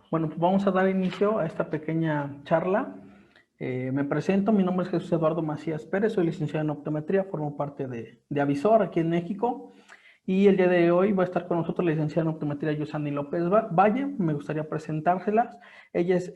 Bueno, pues vamos a dar inicio a esta pequeña charla. Me presento, mi nombre es Jesús Eduardo Macías Pérez, soy licenciado en optometría, formo parte de Avisor aquí en México. Y el día de hoy va a estar con nosotros la licenciada en optometría Yusani López Valle. Me gustaría presentárselas. Ella es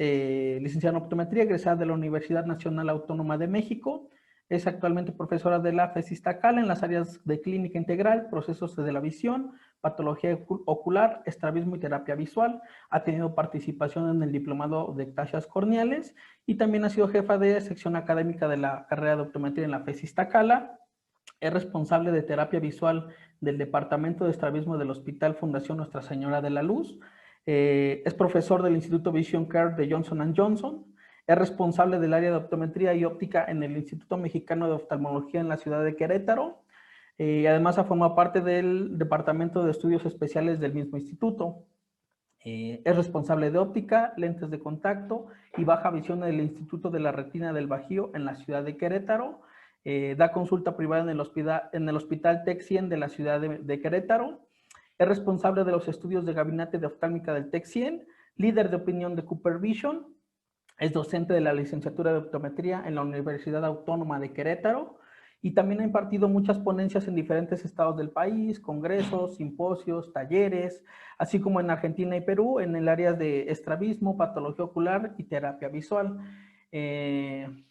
licenciada en optometría, egresada de la Universidad Nacional Autónoma de México. Es actualmente profesora de la FES Iztacala en las áreas de clínica integral, procesos de la visión, patología ocular, estrabismo y terapia visual. Ha tenido participación en el diplomado de ectasias corneales y también ha sido jefa de sección académica de la carrera de optometría en la FES Iztacala. Es responsable de terapia visual del Departamento de Estrabismo del Hospital Fundación Nuestra Señora de la Luz. Es profesor del Instituto Vision Care de Johnson & Johnson. Es responsable del área de optometría y óptica en el Instituto Mexicano de Oftalmología en la ciudad de Querétaro. Además, ha formado parte del Departamento de Estudios Especiales del mismo instituto. Es responsable de óptica, lentes de contacto y baja visión del Instituto de la Retina del Bajío en la ciudad de Querétaro. Da consulta privada en el hospital TEC 100 de la ciudad de Querétaro. Es responsable de los estudios de gabinete de oftálmica del TEC 100, líder de opinión de Cooper Vision. Es docente de la licenciatura de optometría en la Universidad Autónoma de Querétaro y también ha impartido muchas ponencias en diferentes estados del país, congresos, simposios, talleres, así como en Argentina y Perú en el área de estrabismo, patología ocular y terapia visual. El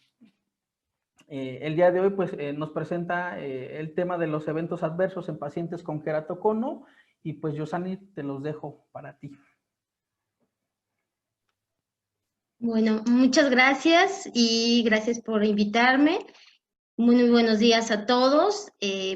día de hoy pues, nos presenta el tema de los eventos adversos en pacientes con queratocono y pues Yosani, te los dejo para ti. Bueno, muchas gracias y gracias por invitarme. Muy buenos días a todos.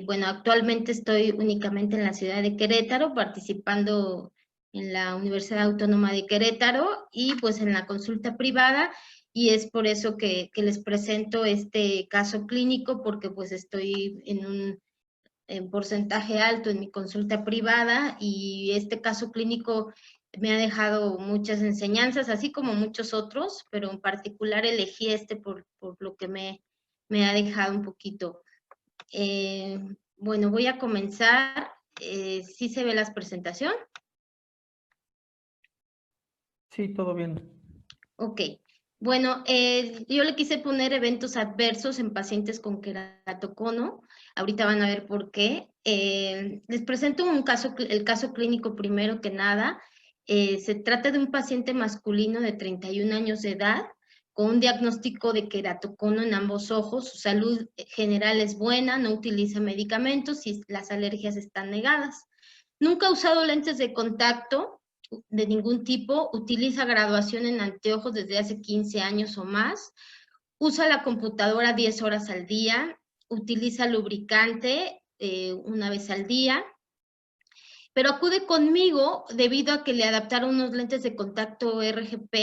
Bueno, actualmente estoy únicamente en la ciudad de Querétaro, participando en la Universidad Autónoma de Querétaro y pues en la consulta privada, y es por eso que les presento este caso clínico, porque pues estoy en porcentaje alto en mi consulta privada, y este caso clínico me ha dejado muchas enseñanzas, así como muchos otros, pero en particular elegí este por lo que me ha dejado un poquito. Bueno, voy a comenzar. ¿Sí se ve la presentación? Sí, todo bien. Ok. Bueno, yo le quise poner eventos adversos en pacientes con queratocono. Ahorita van a ver por qué. Les presento el caso clínico primero que nada. Se trata de un paciente masculino de 31 años de edad con un diagnóstico de queratocono en ambos ojos. Su salud general es buena, no utiliza medicamentos y las alergias están negadas. Nunca ha usado lentes de contacto de ningún tipo, utiliza graduación en anteojos desde hace 15 años o más, usa la computadora 10 horas al día, utiliza lubricante una vez al día, pero acude conmigo debido a que le adaptaron unos lentes de contacto RGP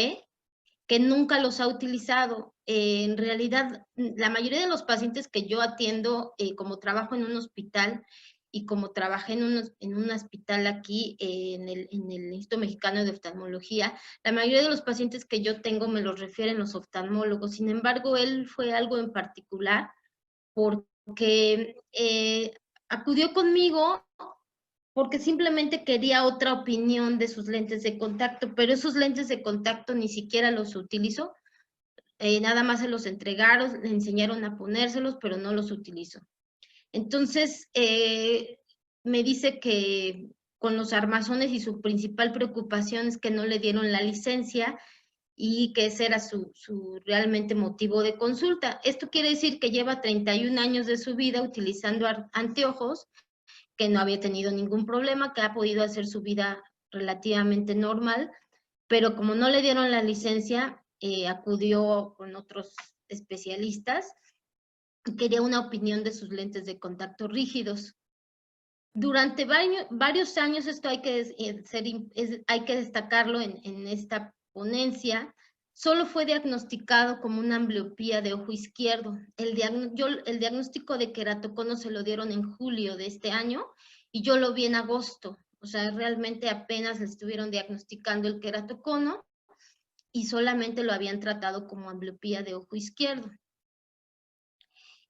que nunca los ha utilizado. En realidad, la mayoría de los pacientes que yo atiendo, como trabajo en un hospital y como trabajé en un hospital aquí, en el Instituto Mexicano de Oftalmología, la mayoría de los pacientes que yo tengo me los refieren los oftalmólogos. Sin embargo, él fue algo en particular porque acudió conmigo porque simplemente quería otra opinión de sus lentes de contacto, pero esos lentes de contacto ni siquiera los utilizó. Nada más se los entregaron, le enseñaron a ponérselos, pero no los utilizó. Entonces, me dice que con los armazones y su principal preocupación es que no le dieron la licencia y que ese era su realmente motivo de consulta. Esto quiere decir que lleva 31 años de su vida utilizando anteojos, que no había tenido ningún problema, que ha podido hacer su vida relativamente normal, pero como no le dieron la licencia, acudió con otros especialistas y quería una opinión de sus lentes de contacto rígidos. Durante varios años, esto hay que destacarlo en esta ponencia, solo fue diagnosticado como una ambliopía de ojo izquierdo. El diagnóstico de queratocono se lo dieron en julio de este año y yo lo vi en agosto. O sea, realmente apenas le estuvieron diagnosticando el queratocono y solamente lo habían tratado como ambliopía de ojo izquierdo.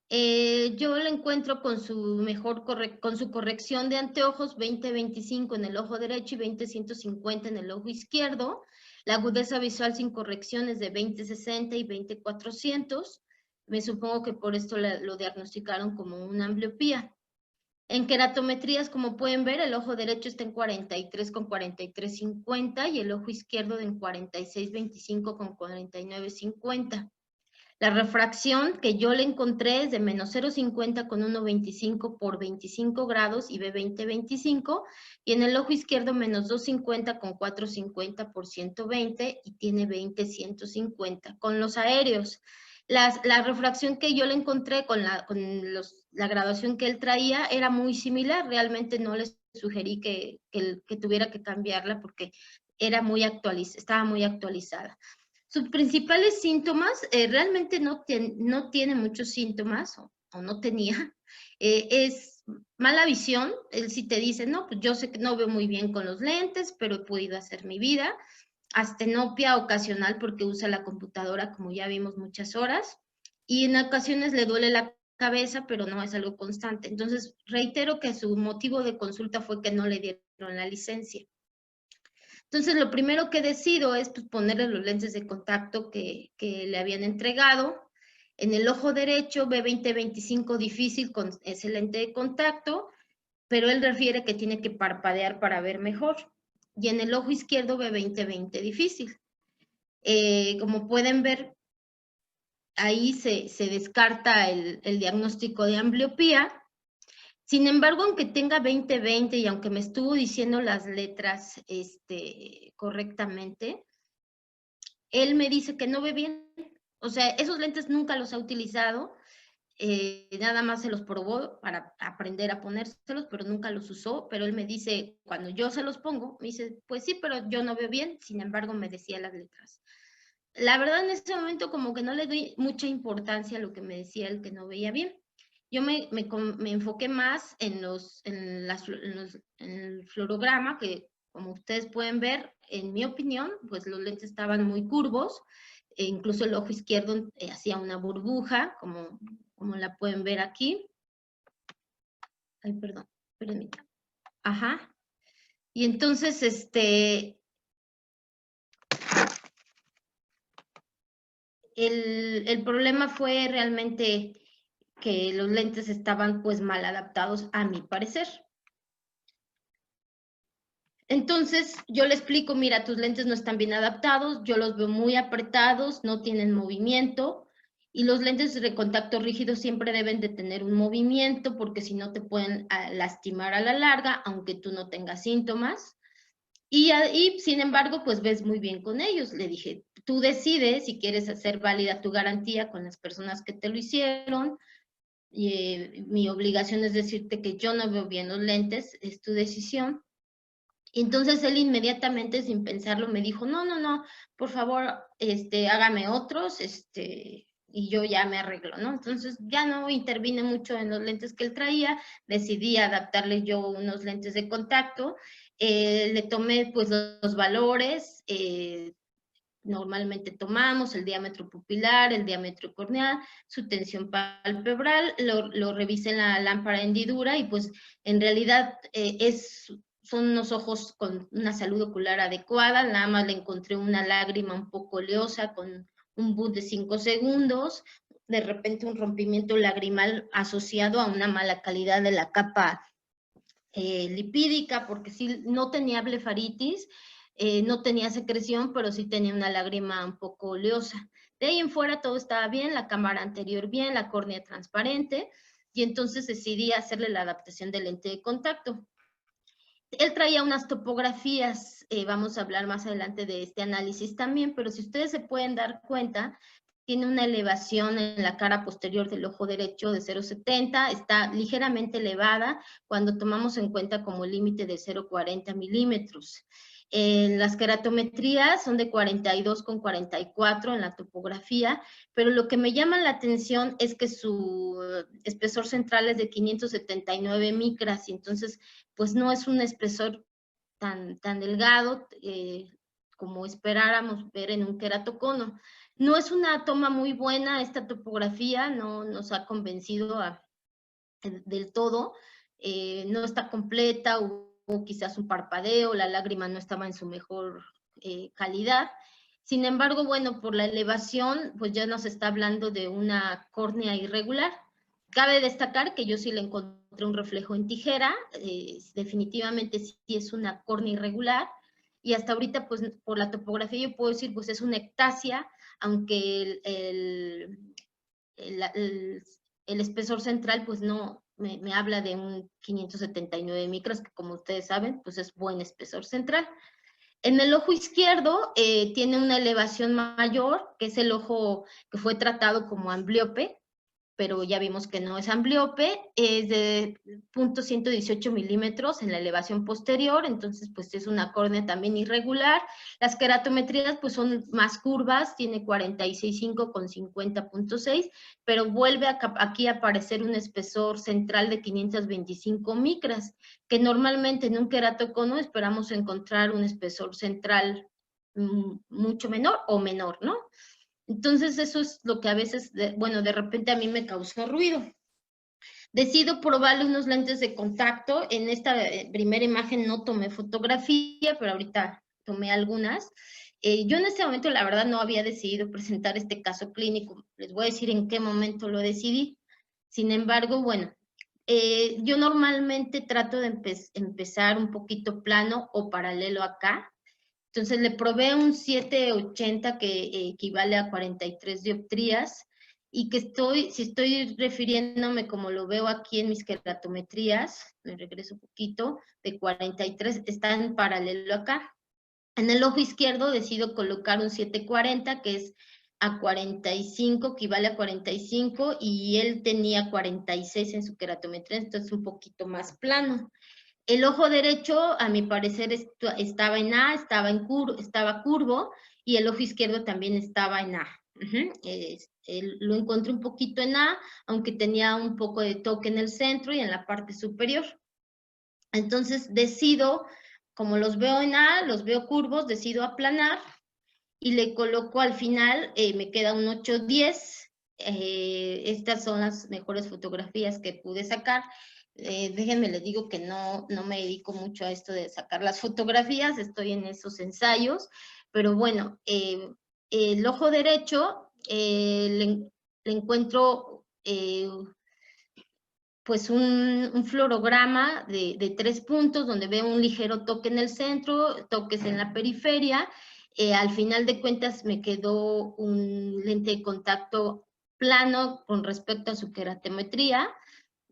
Yo lo encuentro con su corrección de anteojos 20-25 en el ojo derecho y 20-150 en el ojo izquierdo. La agudeza visual sin corrección es de 20/60 y 20/400. Me supongo que por esto lo diagnosticaron como una ambliopía. En queratometrías, como pueden ver, el ojo derecho está en 43/4350 y el ojo izquierdo en 46/25/49/50. La refracción que yo le encontré es de menos 0,50 con 1,25 por 25 grados y B 20/25, y en el ojo izquierdo menos 2,50 con 4,50 por 120 y tiene 20/150. Con los aéreos, la refracción que yo le encontré con la graduación que él traía era muy similar. Realmente no les sugerí que tuviera que cambiarla porque era estaba muy actualizada. Sus principales síntomas, realmente no tiene muchos síntomas, o no tenía, es mala visión. Él sí te dice, no, pues yo sé que no veo muy bien con los lentes, pero he podido hacer mi vida. Astenopia ocasional porque usa la computadora, como ya vimos, muchas horas, y en ocasiones le duele la cabeza, pero no es algo constante. Entonces, reitero que su motivo de consulta fue que no le dieron la licencia. Entonces, lo primero que decido es pues, ponerle los lentes de contacto que le habían entregado. En el ojo derecho, B20/25 difícil con ese lente de contacto, pero él refiere que tiene que parpadear para ver mejor. Y en el ojo izquierdo, B20/20 difícil. Como pueden ver, ahí se descarta el diagnóstico de ambliopía. Sin embargo, aunque tenga 20/20 y aunque me estuvo diciendo las letras correctamente, él me dice que no ve bien. O sea, esos lentes nunca los ha utilizado, nada más se los probó para aprender a ponérselos, pero nunca los usó. Pero él me dice, cuando yo se los pongo, me dice, pues sí, pero yo no veo bien. Sin embargo, me decía las letras. La verdad, en ese momento como que no le doy mucha importancia a lo que me decía él que no veía bien. Yo me enfoqué más en el fluorograma, que como ustedes pueden ver, en mi opinión, pues los lentes estaban muy curvos, e incluso el ojo izquierdo hacía una burbuja, como la pueden ver aquí. Ay, perdón, permítanme. Ajá. Y entonces, el problema fue realmente que los lentes estaban pues mal adaptados a mi parecer. Entonces yo le explico, mira, tus lentes no están bien adaptados, yo los veo muy apretados, no tienen movimiento, y los lentes de contacto rígido siempre deben de tener un movimiento porque si no te pueden lastimar a la larga, aunque tú no tengas síntomas. Y sin embargo, pues ves muy bien con ellos. Le dije, tú decides si quieres hacer válida tu garantía con las personas que te lo hicieron. Mi obligación es decirte que yo no veo bien los lentes, es tu decisión. Y entonces él inmediatamente, sin pensarlo, me dijo, no, por favor, hágame otros, y yo ya me arreglo, ¿no? Entonces ya no intervine mucho en los lentes que él traía, decidí adaptarle yo unos lentes de contacto, le tomé pues los valores, normalmente tomamos, el diámetro pupilar, el diámetro corneal, su tensión palpebral, lo revisé en la lámpara hendidura y pues en realidad son unos ojos con una salud ocular adecuada. Nada más le encontré una lágrima un poco oleosa con un boot de 5 segundos, de repente un rompimiento lagrimal asociado a una mala calidad de la capa lipídica, porque sí, no tenía blefaritis, no tenía secreción, pero sí tenía una lágrima un poco oleosa. De ahí en fuera todo estaba bien, la cámara anterior bien, la córnea transparente, y entonces decidí hacerle la adaptación del lente de contacto. Él traía unas topografías, vamos a hablar más adelante de este análisis también, pero si ustedes se pueden dar cuenta, tiene una elevación en la cara posterior del ojo derecho de 0,70, está ligeramente elevada cuando tomamos en cuenta como límite de 0,40 milímetros. Las queratometrías son de 42/44 en la topografía, pero lo que me llama la atención es que su espesor central es de 579 micras, y entonces pues no es un espesor tan delgado como esperáramos ver en un queratocono. No es una toma muy buena esta topografía, no nos ha convencido del todo, no está completa, hubo quizás un parpadeo, la lágrima no estaba en su mejor calidad. Sin embargo, bueno, por la elevación, pues ya nos está hablando de una córnea irregular. Cabe destacar que yo sí le encontré un reflejo en tijera, definitivamente sí es una córnea irregular, y hasta ahorita, pues por la topografía yo puedo decir, pues es una ectasia, aunque el espesor central, pues no, me habla de un 579 micras, que como ustedes saben, pues es buen espesor central. En el ojo izquierdo tiene una elevación mayor, que es el ojo que fue tratado como ambliope, pero ya vimos que no es ambliope, es de 0.118 milímetros en la elevación posterior, entonces pues es una córnea también irregular. Las queratometrías pues son más curvas, tiene 46.5 con 50.6, pero vuelve aquí a aparecer un espesor central de 525 micras, que normalmente en un queratocono esperamos encontrar un espesor central mucho menor o menor, ¿no? Entonces eso es lo que a veces, bueno, de repente a mí me causó ruido. Decido probarle unos lentes de contacto. En esta primera imagen no tomé fotografía, pero ahorita tomé algunas. Yo en este momento, la verdad, no había decidido presentar este caso clínico. Les voy a decir en qué momento lo decidí. Sin embargo, bueno, yo normalmente trato de empezar un poquito plano o paralelo acá. Entonces le probé un 780 que equivale a 43 dioptrías y que si estoy refiriéndome como lo veo aquí en mis queratometrías, me regreso un poquito, de 43 está en paralelo acá. En el ojo izquierdo decido colocar un 740 que es a 45, equivale a 45, y él tenía 46 en su queratometría, entonces un poquito más plano. El ojo derecho, a mi parecer, estaba en A, estaba curvo, y el ojo izquierdo también estaba en A. Lo encontré un poquito en A, aunque tenía un poco de toque en el centro y en la parte superior. Entonces decido, como los veo en A, los veo curvos, decido aplanar y le coloco al final, me queda un 8-10. Estas son las mejores fotografías que pude sacar. Déjenme, les digo que no me dedico mucho a esto de sacar las fotografías, estoy en esos ensayos, pero bueno, el ojo derecho le encuentro pues un fluorograma de 3 puntos, donde veo un ligero toque en el centro, toques en la periferia. Al final de cuentas me quedó un lente de contacto plano con respecto a su queratometría.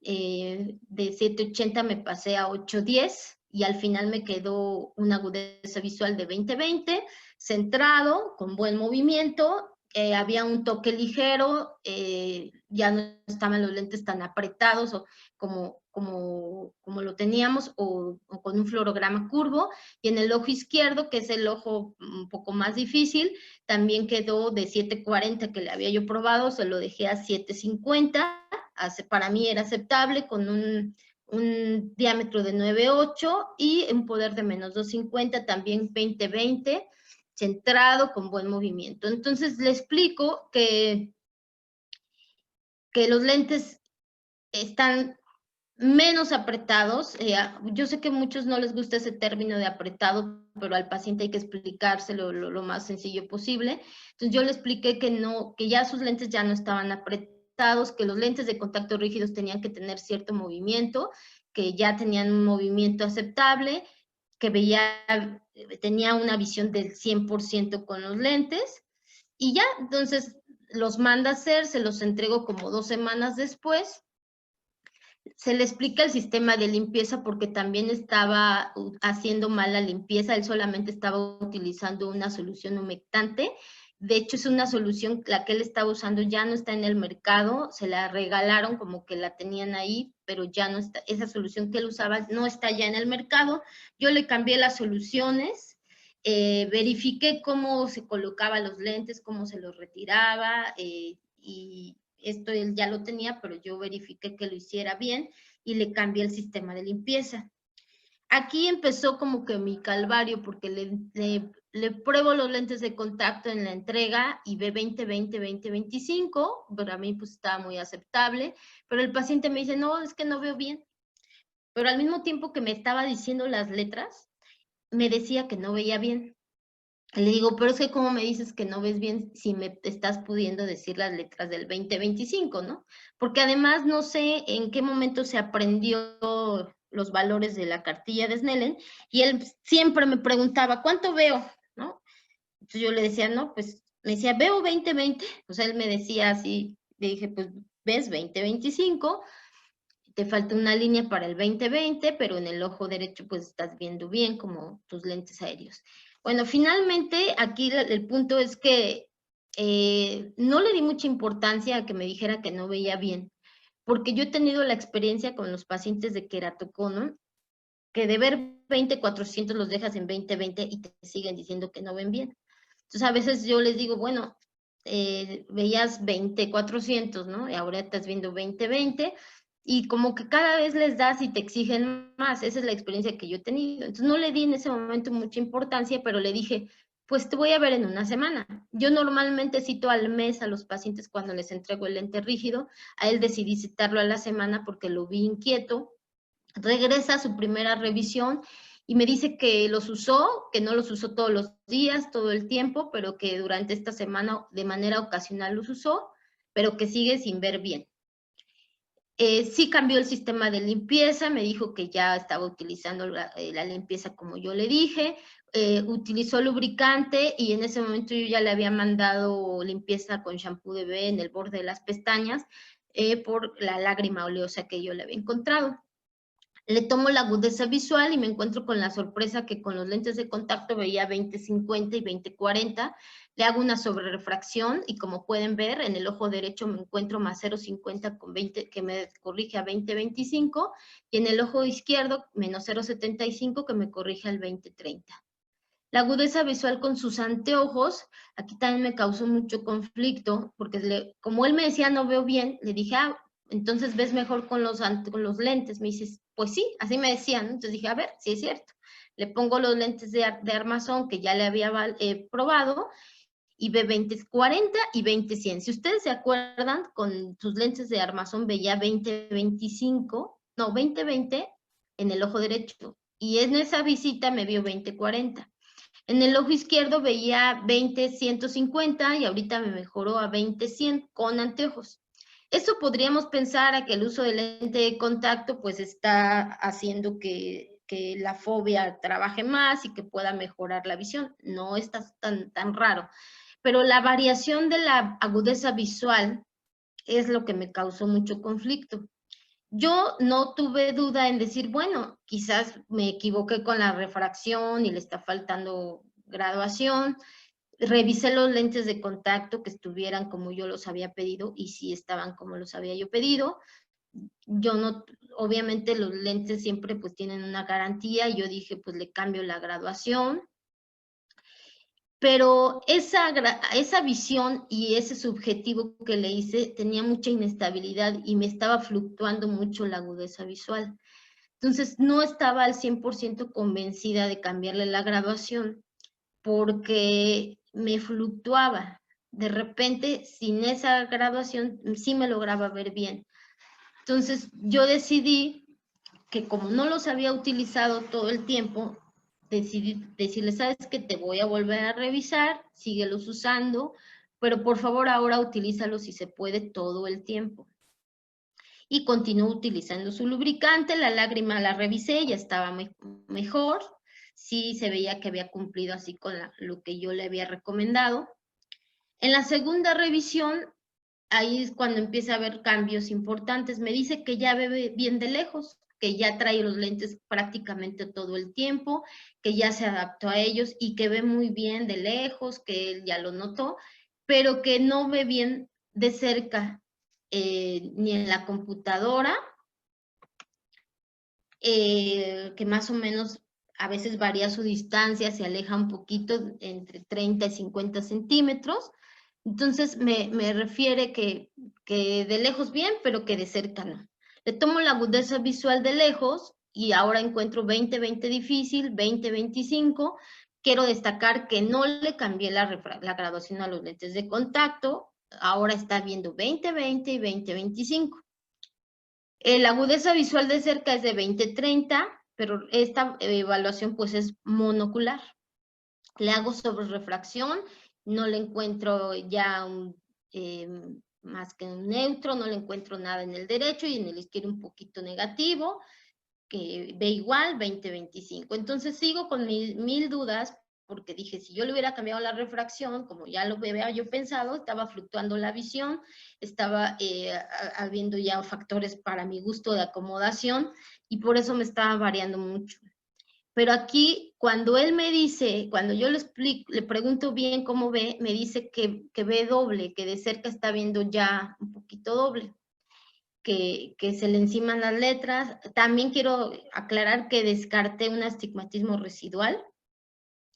De 780 me pasé a 810 y al final me quedó una agudeza visual de 20-20, centrado, con buen movimiento. Había un toque ligero, ya no estaban los lentes tan apretados como lo teníamos, o con un fluorograma curvo. Y en el ojo izquierdo, que es el ojo un poco más difícil, también quedó de 740 que le había yo probado, se lo dejé a 750, para mí era aceptable, con un diámetro de 9.8 y un poder de menos 250, también 20-20, centrado, con buen movimiento. Entonces le explico que los lentes están menos apretados. Yo sé que a muchos no les gusta ese término de apretado, pero al paciente hay que explicárselo lo más sencillo posible. Entonces yo le expliqué que ya sus lentes ya no estaban apretados, que los lentes de contacto rígidos tenían que tener cierto movimiento, que ya tenían un movimiento aceptable, que tenía una visión del 100% con los lentes, y ya, entonces los manda a hacer, se los entrego como 2 semanas después. Se le explica el sistema de limpieza porque también estaba haciendo mal la limpieza, él solamente estaba utilizando una solución humectante. De hecho, es una solución, la que él estaba usando ya no está en el mercado, se la regalaron como que la tenían ahí, pero ya no está, esa solución que él usaba no está ya en el mercado. Yo le cambié las soluciones, verifiqué cómo se colocaba los lentes, cómo se los retiraba, y esto él ya lo tenía, pero yo verifiqué que lo hiciera bien y le cambié el sistema de limpieza. Aquí empezó como que mi calvario, porque le pruebo los lentes de contacto en la entrega y ve 20-20, 20-25, pero a mí pues estaba muy aceptable, pero el paciente me dice, no, es que no veo bien. Pero al mismo tiempo que me estaba diciendo las letras, me decía que no veía bien. Le digo, pero es que ¿cómo me dices que no ves bien si me estás pudiendo decir las letras del 2025, ¿no? Porque además no sé en qué momento se aprendió los valores de la cartilla de Snellen y él siempre me preguntaba, ¿cuánto veo? ¿No? Entonces yo le decía, no, pues me decía, veo 2020, pues él me decía así, le dije, pues ves 2025, te falta una línea para el 2020, pero en el ojo derecho pues estás viendo bien como tus lentes aéreos. Bueno, finalmente aquí el punto es que no le di mucha importancia a que me dijera que no veía bien, porque yo he tenido la experiencia con los pacientes de queratocono, que de ver 20/400 los dejas en 20/20 y te siguen diciendo que no ven bien. Entonces a veces yo les digo, bueno, veías 20/400, ¿no? Y ahora estás viendo 20/20 y como que cada vez les das y te exigen más. Esa es la experiencia que yo he tenido. Entonces no le di en ese momento mucha importancia, pero le dije, pues te voy a ver en una semana. Yo normalmente cito al mes a los pacientes cuando les entrego el lente rígido. A él decidí citarlo a la semana porque lo vi inquieto. Regresa a su primera revisión y me dice que los usó, que no los usó todos los días, todo el tiempo, pero que durante esta semana de manera ocasional los usó, pero que sigue sin ver bien. Sí cambió el sistema de limpieza, me dijo que ya estaba utilizando la limpieza como yo le dije, utilizó lubricante y en ese momento yo ya le había mandado limpieza con shampoo de bebé en el borde de las pestañas por la lágrima oleosa que yo le había encontrado. Le tomo la agudeza visual y me encuentro con la sorpresa que con los lentes de contacto veía 20/50 y 20/40. Le hago una sobrerefracción y como pueden ver, en el ojo derecho me encuentro más 0,50 con 20, que me corrige a 20/25, y en el ojo izquierdo menos 0,75 que me corrige al 20/30. La agudeza visual con sus anteojos, aquí también me causó mucho conflicto, porque como él me decía no veo bien, le dije, entonces ves mejor con los lentes. Me dices, pues sí, así me decían. Entonces dije, a ver, sí es cierto. Le pongo los lentes de armazón que ya le había probado y ve 20/40 y 20/100. Si ustedes se acuerdan, con sus lentes de armazón veía 20/25, no, 20/20 en el ojo derecho. Y en esa visita me vio 20/40. En el ojo izquierdo veía 20/150 y ahorita me mejoró a 20/100 con anteojos. Eso podríamos pensar a que el uso del lente de contacto pues está haciendo que la fobia trabaje más y que pueda mejorar la visión. No está tan raro. Pero la variación de la agudeza visual es lo que me causó mucho conflicto. Yo no tuve duda en decir, bueno, quizás me equivoqué con la refracción y le está faltando graduación. Revisé los lentes de contacto que estuvieran como yo los había pedido y sí estaban como los había yo pedido. Yo no, obviamente los lentes siempre pues tienen una garantía y yo dije pues le cambio la graduación. Pero esa visión y ese subjetivo que le hice tenía mucha inestabilidad y me estaba fluctuando mucho la agudeza visual. Entonces no estaba al 100% convencida de cambiarle la graduación porque me fluctuaba. De repente, sin esa graduación, sí me lograba ver bien. Entonces yo decidí que como no los había utilizado todo el tiempo, decidí decirle, ¿sabes qué? Te voy a volver a revisar, síguelos usando, pero por favor ahora utilízalos si se puede todo el tiempo. Y continuó utilizando su lubricante, la lágrima la revisé, ya estaba mejor, sí se veía que había cumplido así con lo que yo le había recomendado. En la segunda revisión, ahí es cuando empieza a haber cambios importantes. Me dice que ya ve bien de lejos, que ya trae los lentes prácticamente todo el tiempo, que ya se adaptó a ellos y que ve muy bien de lejos, que él ya lo notó, pero que no ve bien de cerca, ni en la computadora, que más o menos a veces varía su distancia, se aleja un poquito entre 30 y 50 centímetros. Entonces me refiere que de lejos bien, pero que de cerca no. Le tomo la agudeza visual de lejos y ahora encuentro 20/20 difícil, 20/25. Quiero destacar que no le cambié la graduación a los lentes de contacto, ahora está viendo 20/20 y 20/25. La agudeza visual de cerca es de 20/30, pero esta evaluación pues es monocular. Le hago sobre refracción, no le encuentro ya más que un neutro, no le encuentro nada en el derecho y en el izquierdo un poquito negativo, que ve igual, 20-25. Entonces sigo con mil dudas, porque dije, si yo le hubiera cambiado la refracción, como ya lo había yo pensado, estaba fluctuando la visión, estaba habiendo ya factores para mi gusto de acomodación, y por eso me estaba variando mucho. Pero aquí, cuando él me dice, cuando yo le pregunto bien cómo ve, me dice que ve doble, que de cerca está viendo ya un poquito doble, que se le enciman las letras. También quiero aclarar que descarté un astigmatismo residual.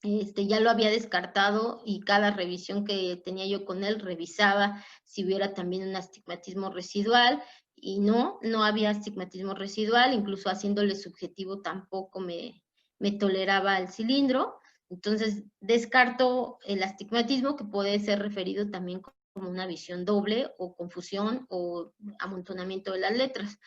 Ya lo había descartado y cada revisión que tenía yo con él revisaba si hubiera también un astigmatismo residual, y no había astigmatismo residual, incluso haciéndole subjetivo tampoco me toleraba el cilindro. Entonces descarto el astigmatismo, que puede ser referido también como una visión doble o confusión o amontonamiento de las letras.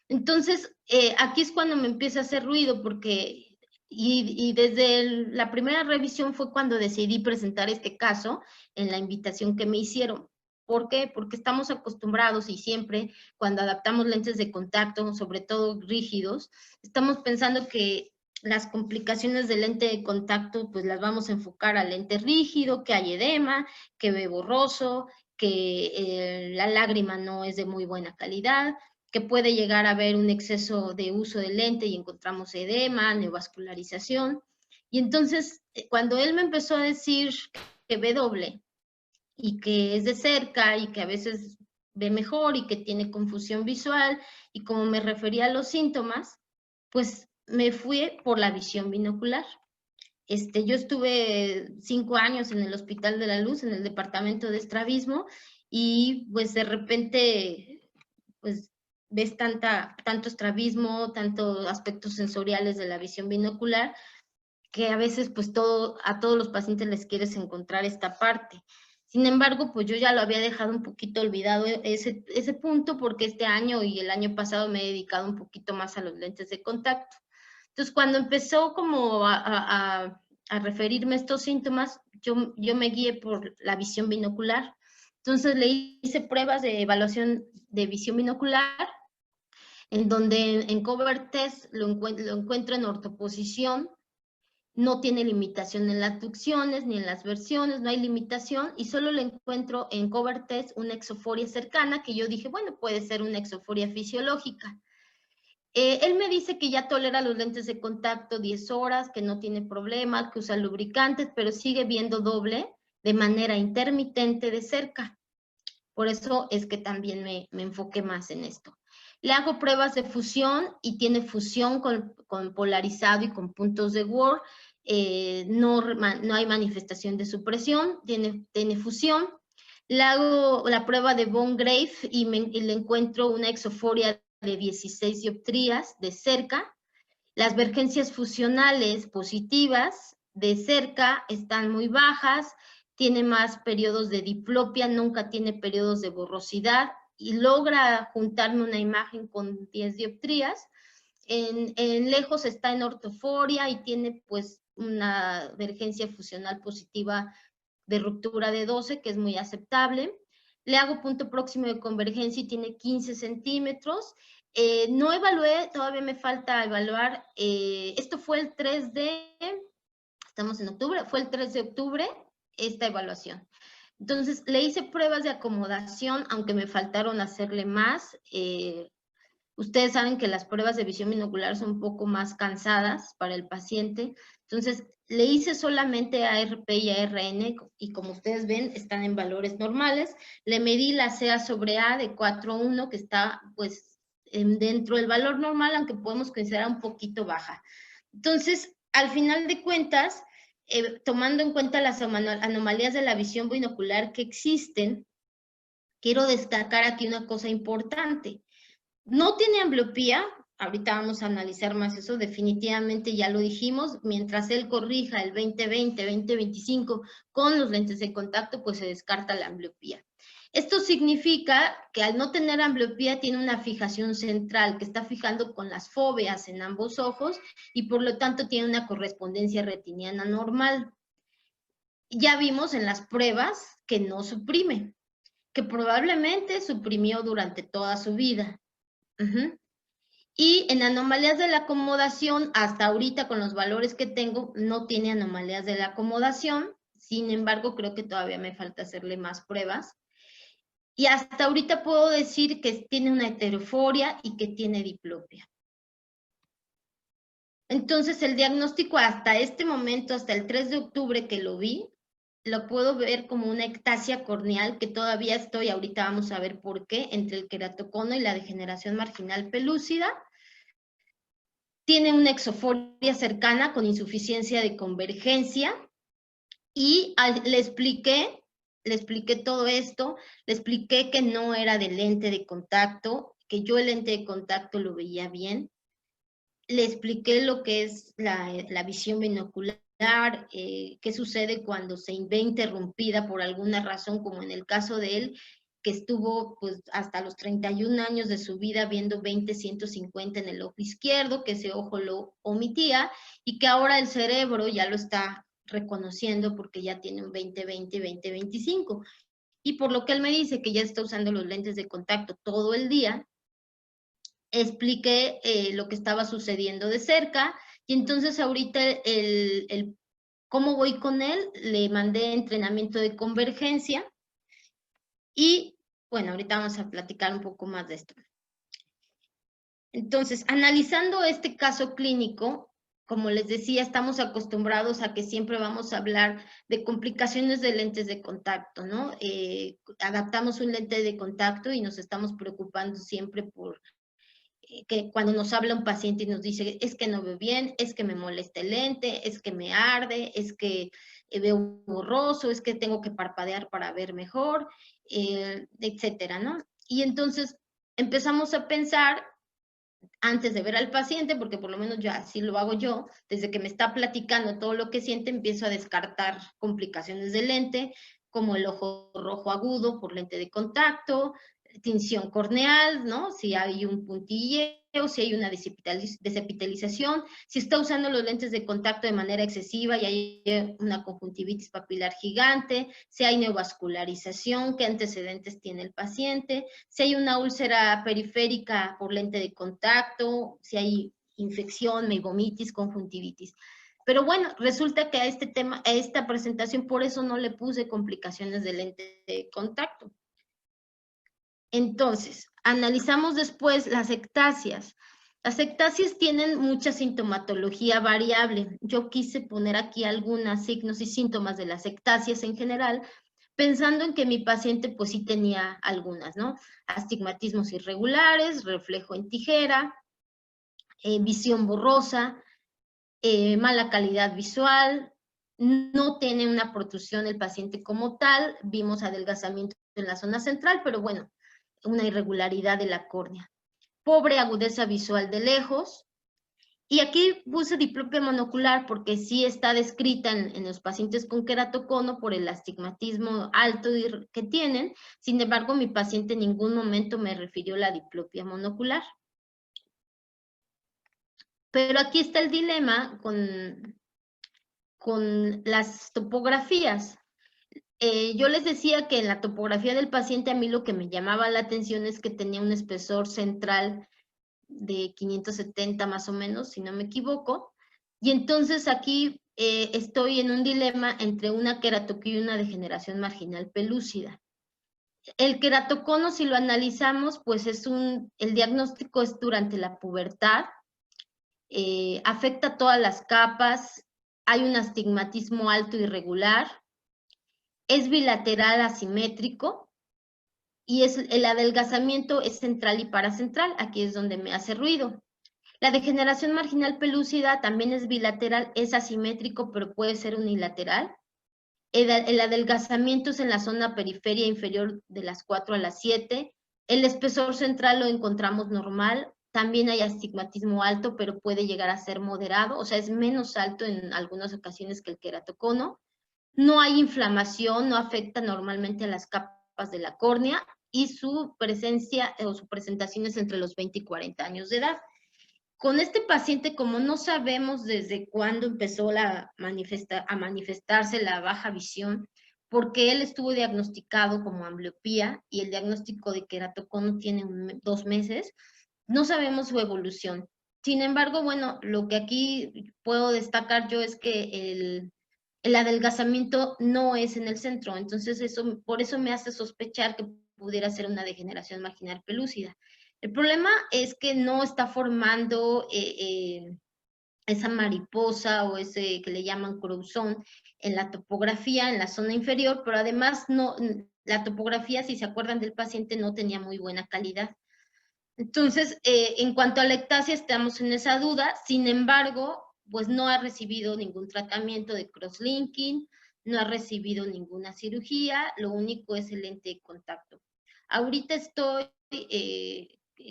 Entonces aquí es cuando me empieza a hacer ruido, porque y desde la primera revisión fue cuando decidí presentar este caso en la invitación que me hicieron. ¿Por qué? Porque estamos acostumbrados, y siempre cuando adaptamos lentes de contacto, sobre todo rígidos, estamos pensando que las complicaciones del lente de contacto pues las vamos a enfocar al lente rígido, que hay edema, que ve borroso, que la lágrima no es de muy buena calidad, que puede llegar a haber un exceso de uso del lente y encontramos edema, neovascularización. Y entonces, cuando él me empezó a decir que ve doble y que es de cerca y que a veces ve mejor y que tiene confusión visual, y como me refería a los síntomas, pues me fui por la visión binocular. Yo estuve 5 años en el Hospital de la Luz, en el departamento de estrabismo, y pues de repente, pues ves tanto estrabismo, tantos aspectos sensoriales de la visión binocular, que a veces pues a todos los pacientes les quieres encontrar esta parte. Sin embargo, pues yo ya lo había dejado un poquito olvidado ese punto, porque este año y el año pasado me he dedicado un poquito más a los lentes de contacto. Entonces, cuando empezó como a referirme a estos síntomas, yo me guié por la visión binocular. Entonces, le hice pruebas de evaluación de visión binocular, en donde en cover test lo encuentro en ortoposición, no tiene limitación en las abducciones ni en las versiones, no hay limitación, y solo le encuentro en cover test una exoforia cercana, que yo dije, bueno, puede ser una exoforia fisiológica. Él me dice que ya tolera los lentes de contacto 10 horas, que no tiene problemas, que usa lubricantes, pero sigue viendo doble de manera intermitente de cerca. Por eso es que también me enfoqué más en esto. Le hago pruebas de fusión y tiene fusión con polarizado y con puntos de Ward. No hay manifestación de supresión, tiene fusión. Le hago la prueba de Von Graeff y le encuentro una exoforia de 16 dioptrías de cerca. Las vergencias fusionales positivas de cerca están muy bajas, tiene más periodos de diplopia, nunca tiene periodos de borrosidad, y logra juntarme una imagen con 10 dioptrías. En lejos está en ortoforia y tiene pues una vergencia fusional positiva de ruptura de 12, que es muy aceptable. Le hago punto próximo de convergencia y tiene 15 centímetros. No evalué, todavía me falta evaluar. Esto fue el 3 de, estamos en octubre, fue el 3 de octubre esta evaluación. Entonces, le hice pruebas de acomodación, aunque me faltaron hacerle más. Ustedes saben que las pruebas de visión binocular son un poco más cansadas para el paciente. Entonces, le hice solamente ARP y ARN, y como ustedes ven, están en valores normales. Le medí la CA sobre A de 4.1, que está pues dentro del valor normal, aunque podemos considerar un poquito baja. Entonces, al final de cuentas, tomando en cuenta las anomalías de la visión binocular que existen, quiero destacar aquí una cosa importante. No tiene ambliopía, ahorita vamos a analizar más eso, definitivamente ya lo dijimos, mientras él corrija el 20/20, 20/25 con los lentes de contacto, pues se descarta la ambliopía. Esto significa que al no tener ambliopía tiene una fijación central que está fijando con las fóveas en ambos ojos, y por lo tanto tiene una correspondencia retiniana normal. Ya vimos en las pruebas que no suprime, que probablemente suprimió durante toda su vida. Y en anomalías de la acomodación, hasta ahorita con los valores que tengo, no tiene anomalías de la acomodación. Sin embargo, creo que todavía me falta hacerle más pruebas. Y hasta ahorita puedo decir que tiene una heteroforia y que tiene diplopia. Entonces, el diagnóstico hasta este momento, hasta el 3 de octubre que lo vi, lo puedo ver como una ectasia corneal, que todavía estoy, ahorita vamos a ver por qué, entre el queratocono y la degeneración marginal pelúcida. Tiene una exoforia cercana con insuficiencia de convergencia, y le expliqué todo esto, le expliqué que no era de lente de contacto, que yo el lente de contacto lo veía bien. Le expliqué lo que es la visión binocular, qué sucede cuando se ve interrumpida por alguna razón, como en el caso de él, que estuvo pues hasta los 31 años de su vida viendo 20/150 en el ojo izquierdo, que ese ojo lo omitía, y que ahora el cerebro ya lo está reconociendo porque ya tiene un 20/20, 20/25. Y por lo que él me dice que ya está usando los lentes de contacto todo el día, expliqué lo que estaba sucediendo de cerca, y entonces ahorita cómo voy con él, le mandé entrenamiento de convergencia, y bueno, ahorita vamos a platicar un poco más de esto. Entonces, analizando este caso clínico, como les decía, estamos acostumbrados a que siempre vamos a hablar de complicaciones de lentes de contacto, ¿no? Adaptamos un lente de contacto y nos estamos preocupando siempre por que cuando nos habla un paciente y nos dice, es que no veo bien, es que me molesta el lente, es que me arde, es que veo borroso, es que tengo que parpadear para ver mejor, etcétera, ¿no? Y entonces empezamos a pensar, antes de ver al paciente, porque por lo menos ya así lo hago yo, desde que me está platicando todo lo que siente, empiezo a descartar complicaciones de lente, como el ojo rojo agudo por lente de contacto, tinción corneal, ¿no? Si hay un puntilleo, si hay una desepitalización, si está usando los lentes de contacto de manera excesiva y hay una conjuntivitis papilar gigante, si hay neovascularización, qué antecedentes tiene el paciente, si hay una úlcera periférica por lente de contacto, si hay infección, meibomitis, conjuntivitis. Pero bueno, resulta que a este tema, a esta presentación, por eso no le puse complicaciones de lente de contacto. Entonces, analizamos después las ectasias. Las ectasias tienen mucha sintomatología variable. Yo quise poner aquí algunos signos y síntomas de las ectasias en general, pensando en que mi paciente pues sí tenía algunas, ¿no? Astigmatismos irregulares, reflejo en tijera, visión borrosa, mala calidad visual, no tiene una protrusión el paciente como tal, vimos adelgazamiento en la zona central, pero bueno, una irregularidad de la córnea. Pobre agudeza visual de lejos. Y aquí puse diplopia monocular porque sí está descrita en los pacientes con queratocono por el astigmatismo alto que tienen. Sin embargo, mi paciente en ningún momento me refirió la diplopia monocular. Pero aquí está el dilema con las topografías. Yo les decía que en la topografía del paciente a mí lo que me llamaba la atención es que tenía un espesor central de 570 más o menos, si no me equivoco, y entonces aquí estoy en un dilema entre una queratoquía y una degeneración marginal pelúcida. El queratocono, si lo analizamos, pues el diagnóstico es durante la pubertad, afecta todas las capas, hay un astigmatismo alto irregular, es bilateral asimétrico, y el adelgazamiento es central y paracentral, aquí es donde me hace ruido. La degeneración marginal pelúcida también es bilateral, es asimétrico, pero puede ser unilateral. El adelgazamiento es en la zona periferia inferior de las 4 a las 7. El espesor central lo encontramos normal. También hay astigmatismo alto, pero puede llegar a ser moderado, o sea, es menos alto en algunas ocasiones que el queratocono. No hay inflamación, no afecta normalmente a las capas de la córnea, y su presencia o su presentación es entre los 20 y 40 años de edad. Con este paciente, como no sabemos desde cuándo empezó a manifestarse la baja visión, porque él estuvo diagnosticado como ambliopía y el diagnóstico de queratocono tiene 2 meses, no sabemos su evolución. Sin embargo, bueno, lo que aquí puedo destacar yo es que el adelgazamiento no es en el centro, entonces por eso me hace sospechar que pudiera ser una degeneración marginal pelúcida. El problema es que no está formando esa mariposa o ese que le llaman cruzón en la topografía, en la zona inferior, pero además la topografía, si se acuerdan del paciente, no tenía muy buena calidad. Entonces, en cuanto a la ectasia, estamos en esa duda. Sin embargo, pues no ha recibido ningún tratamiento de crosslinking, no ha recibido ninguna cirugía, lo único es el lente de contacto. Ahorita estoy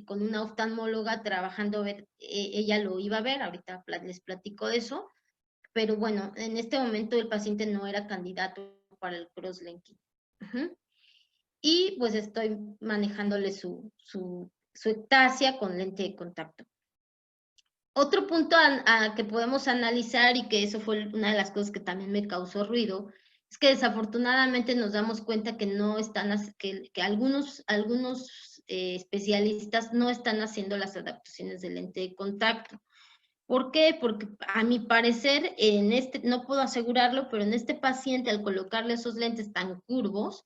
con una oftalmóloga trabajando, ella lo iba a ver, ahorita les platico de eso, pero bueno, en este momento el paciente no era candidato para el crosslinking. Y pues estoy manejándole su ectasia con lente de contacto. Otro punto que podemos analizar, y que eso fue una de las cosas que también me causó ruido, es que desafortunadamente nos damos cuenta que no están, que algunos especialistas no están haciendo las adaptaciones de lente de contacto. ¿Por qué? Porque a mi parecer, no puedo asegurarlo, pero en este paciente, al colocarle esos lentes tan curvos,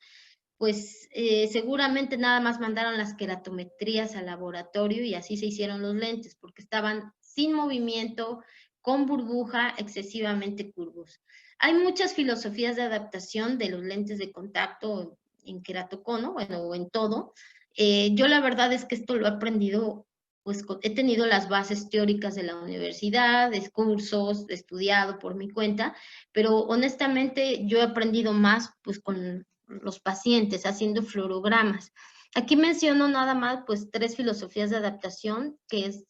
pues seguramente nada más mandaron las queratometrías al laboratorio y así se hicieron los lentes, porque estaban sin movimiento, con burbuja, excesivamente curvos. Hay muchas filosofías de adaptación de los lentes de contacto en queratocono, bueno, o en todo. Yo la verdad es que esto lo he aprendido, pues he tenido las bases teóricas de la universidad, de cursos, he estudiado por mi cuenta, pero honestamente yo he aprendido más pues con los pacientes, haciendo fluorogramas. Aquí menciono nada más pues 3 filosofías de adaptación, que es,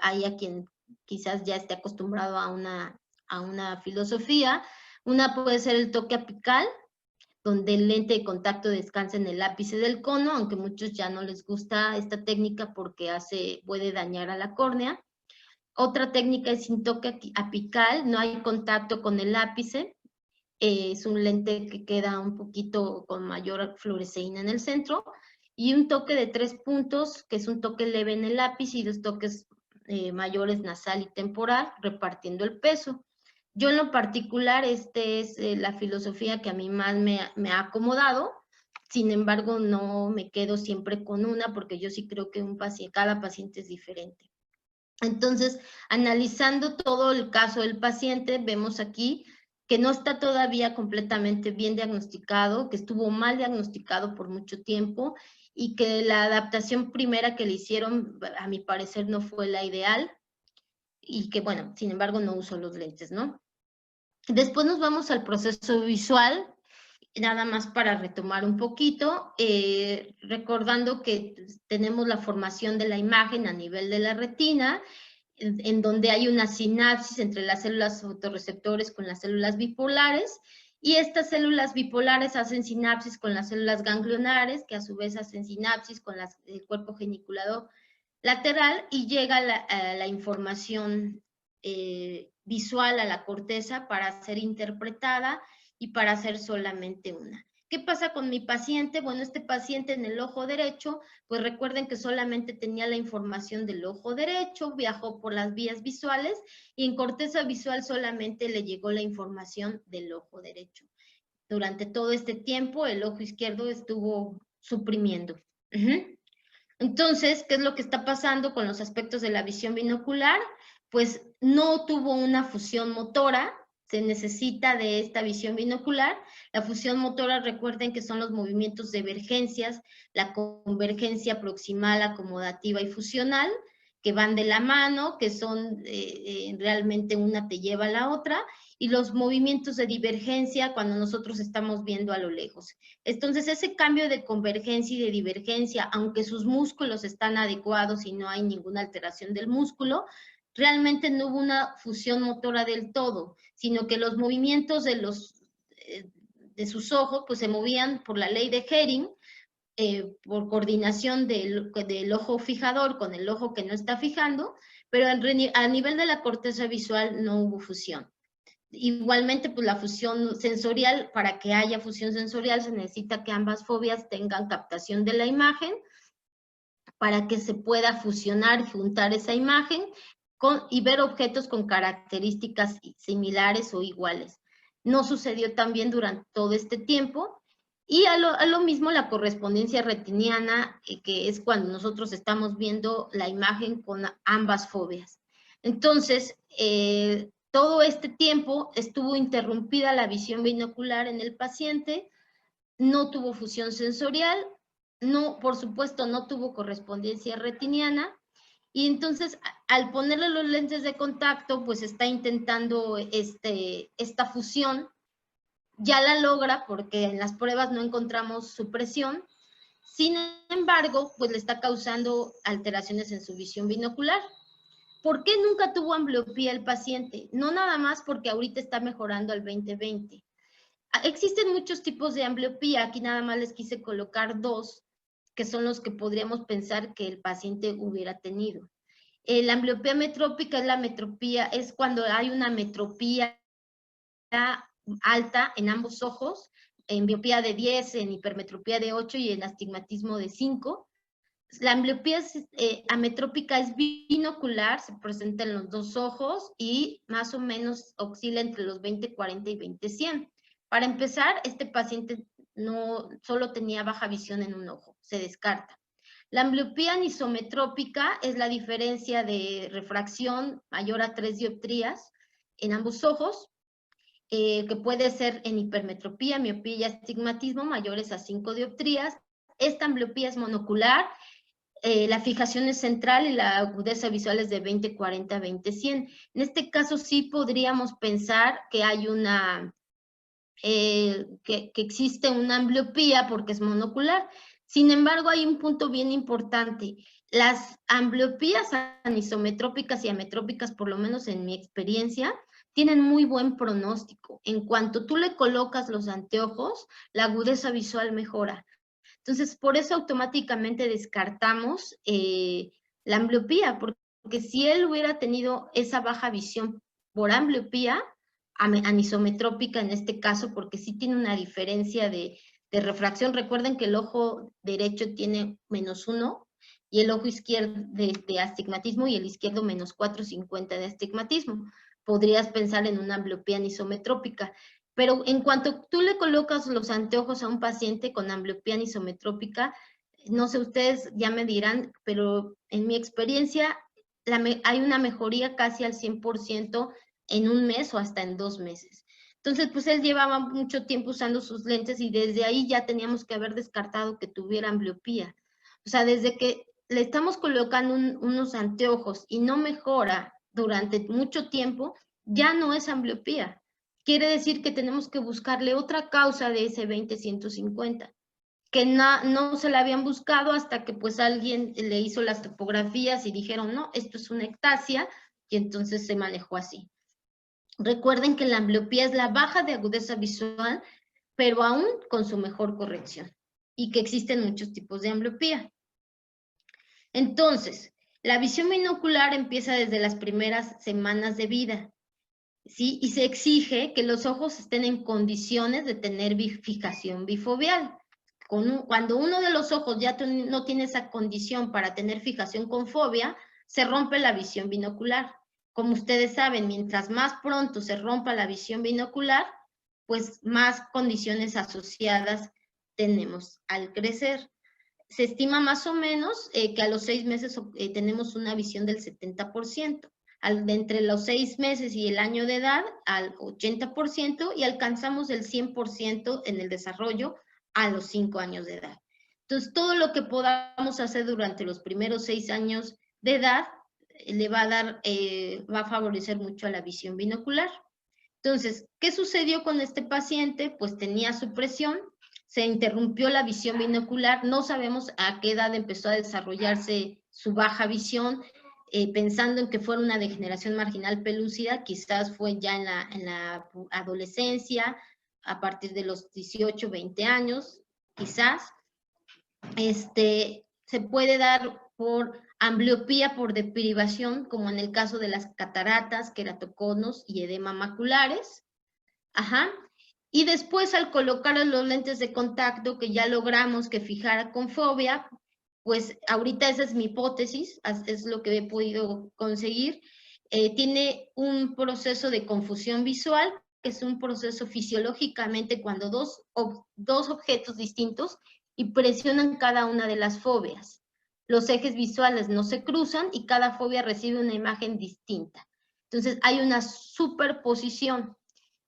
hay a quien quizás ya esté acostumbrado a una filosofía. Una puede ser el toque apical, donde el lente de contacto descansa en el ápice del cono, aunque a muchos ya no les gusta esta técnica porque puede dañar a la córnea. Otra técnica es sin toque apical, no hay contacto con el ápice, es un lente que queda un poquito con mayor fluoresceína en el centro, y un toque de 3 puntos, que es un toque leve en el lápiz y 2 toques mayores nasal y temporal, repartiendo el peso. Yo en lo particular, es la filosofía que a mí más me ha acomodado. Sin embargo, no me quedo siempre con una, porque yo sí creo que cada paciente es diferente. Entonces, analizando todo el caso del paciente, vemos aquí que no está todavía completamente bien diagnosticado, que estuvo mal diagnosticado por mucho tiempo y que la adaptación primera que le hicieron, a mi parecer, no fue la ideal y que, bueno, sin embargo, no usó los lentes, ¿no? Después nos vamos al proceso visual, nada más para retomar un poquito, recordando que tenemos la formación de la imagen a nivel de la retina, en donde hay una sinapsis entre las células fotorreceptores con las células bipolares, y estas células bipolares hacen sinapsis con las células ganglionares, que a su vez hacen sinapsis con el cuerpo geniculado lateral, y llega la información visual a la corteza para ser interpretada y para hacer solamente una. ¿Qué pasa con mi paciente? Bueno, este paciente en el ojo derecho, pues recuerden que solamente tenía la información del ojo derecho, viajó por las vías visuales y en corteza visual solamente le llegó la información del ojo derecho. Durante todo este tiempo, el ojo izquierdo estuvo suprimiendo. Entonces, ¿qué es lo que está pasando con los aspectos de la visión binocular? Pues no tuvo una fusión motora, se necesita de esta visión binocular. La fusión motora, recuerden que son los movimientos de divergencias, la convergencia proximal, acomodativa y fusional, que van de la mano, que son realmente una te lleva a la otra, y los movimientos de divergencia cuando nosotros estamos viendo a lo lejos. Entonces, ese cambio de convergencia y de divergencia, aunque sus músculos están adecuados y no hay ninguna alteración del músculo, realmente no hubo una fusión motora del todo, sino que los movimientos de sus ojos pues se movían por la ley de Hering, por coordinación del ojo fijador con el ojo que no está fijando, pero a nivel de la corteza visual no hubo fusión. Igualmente, pues la fusión sensorial, para que haya fusión sensorial se necesita que ambas fobias tengan captación de la imagen para que se pueda fusionar, juntar esa imagen y ver objetos con características similares o iguales. No sucedió también durante todo este tiempo. Y a lo mismo la correspondencia retiniana, que es cuando nosotros estamos viendo la imagen con ambas fobias. Entonces, todo este tiempo estuvo interrumpida la visión binocular en el paciente, no tuvo fusión sensorial, no, por supuesto, no tuvo correspondencia retiniana, y entonces al ponerle los lentes de contacto, pues está intentando esta fusión, ya la logra porque en las pruebas no encontramos supresión, sin embargo, pues le está causando alteraciones en su visión binocular. ¿Por qué nunca tuvo ambliopía el paciente? No nada más porque ahorita está mejorando al 20/20. Existen muchos tipos de ambliopía, aquí nada más les quise colocar dos, que son los que podríamos pensar que el paciente hubiera tenido. La ambliopía metrópica es cuando hay una metropía alta en ambos ojos, en miopía de 10, en hipermetropía de 8 y en astigmatismo de 5. La ambliopía ametrópica es binocular, se presenta en los dos ojos y más o menos oscila entre los 20/40 y 20/100. Para empezar, este paciente no solo tenía baja visión en un ojo, se descarta. La ambliopía anisometrópica es la diferencia de refracción mayor a 3 dioptrías en ambos ojos, que puede ser en hipermetropía, miopía y astigmatismo mayores a 5 dioptrías. Esta ambliopía es monocular, la fijación es central y la agudeza visual es de 20/40 20/100. En este caso sí podríamos pensar que hay que existe una ambliopía porque es monocular. Sin embargo, hay un punto bien importante. Las ambliopías anisometrópicas y ametrópicas, por lo menos en mi experiencia, tienen muy buen pronóstico. En cuanto tú le colocas los anteojos, la agudeza visual mejora. Entonces, por eso automáticamente descartamos la ambliopía, porque si él hubiera tenido esa baja visión por ambliopía, anisometrópica en este caso, porque sí tiene una diferencia de refracción. Recuerden que el ojo derecho tiene -1 y el ojo izquierdo de astigmatismo y el izquierdo -450 de astigmatismo. Podrías pensar en una ambliopía anisometrópica. Pero en cuanto tú le colocas los anteojos a un paciente con ambliopía anisometrópica, no sé, ustedes ya me dirán, pero en mi experiencia hay una mejoría casi al 100% en un mes o hasta en 2 meses. Entonces, pues él llevaba mucho tiempo usando sus lentes y desde ahí ya teníamos que haber descartado que tuviera ambliopía. O sea, desde que le estamos colocando unos anteojos y no mejora durante mucho tiempo, ya no es ambliopía. Quiere decir que tenemos que buscarle otra causa de ese 20/150, que no se la habían buscado hasta que pues alguien le hizo las topografías y dijeron, no, esto es una ectasia, y entonces se manejó así. Recuerden que la ambliopía es la baja de agudeza visual, pero aún con su mejor corrección, y que existen muchos tipos de ambliopía. Entonces, la visión binocular empieza desde las primeras semanas de vida, ¿sí? Y se exige que los ojos estén en condiciones de tener fijación bifoveal. Cuando uno de los ojos ya no tiene esa condición para tener fijación con fobia, se rompe la visión binocular. Como ustedes saben, mientras más pronto se rompa la visión binocular, pues más condiciones asociadas tenemos al crecer. Se estima más o menos que a los 6 meses tenemos una visión del 70%. De entre los 6 meses y el año de edad al 80% y alcanzamos el 100% en el desarrollo a los 5 años de edad. Entonces, todo lo que podamos hacer durante los primeros 6 años de edad le va a favorecer mucho a la visión binocular. Entonces, ¿qué sucedió con este paciente? Pues tenía supresión, se interrumpió la visión binocular, no sabemos a qué edad empezó a desarrollarse su baja visión, pensando en que fuera una degeneración marginal pelúcida, quizás fue ya en la adolescencia, a partir de los 18, 20 años, quizás. Se puede dar por ambliopía por deprivación, como en el caso de las cataratas, queratoconos y edema maculares. Ajá. Y después, al colocar los lentes de contacto, que ya logramos que fijara con fobia, pues ahorita esa es mi hipótesis, es lo que he podido conseguir. Tiene un proceso de confusión visual, que es un proceso fisiológicamente cuando dos objetos distintos y presionan cada una de las fobias. Los ejes visuales no se cruzan y cada fobia recibe una imagen distinta. Entonces hay una superposición.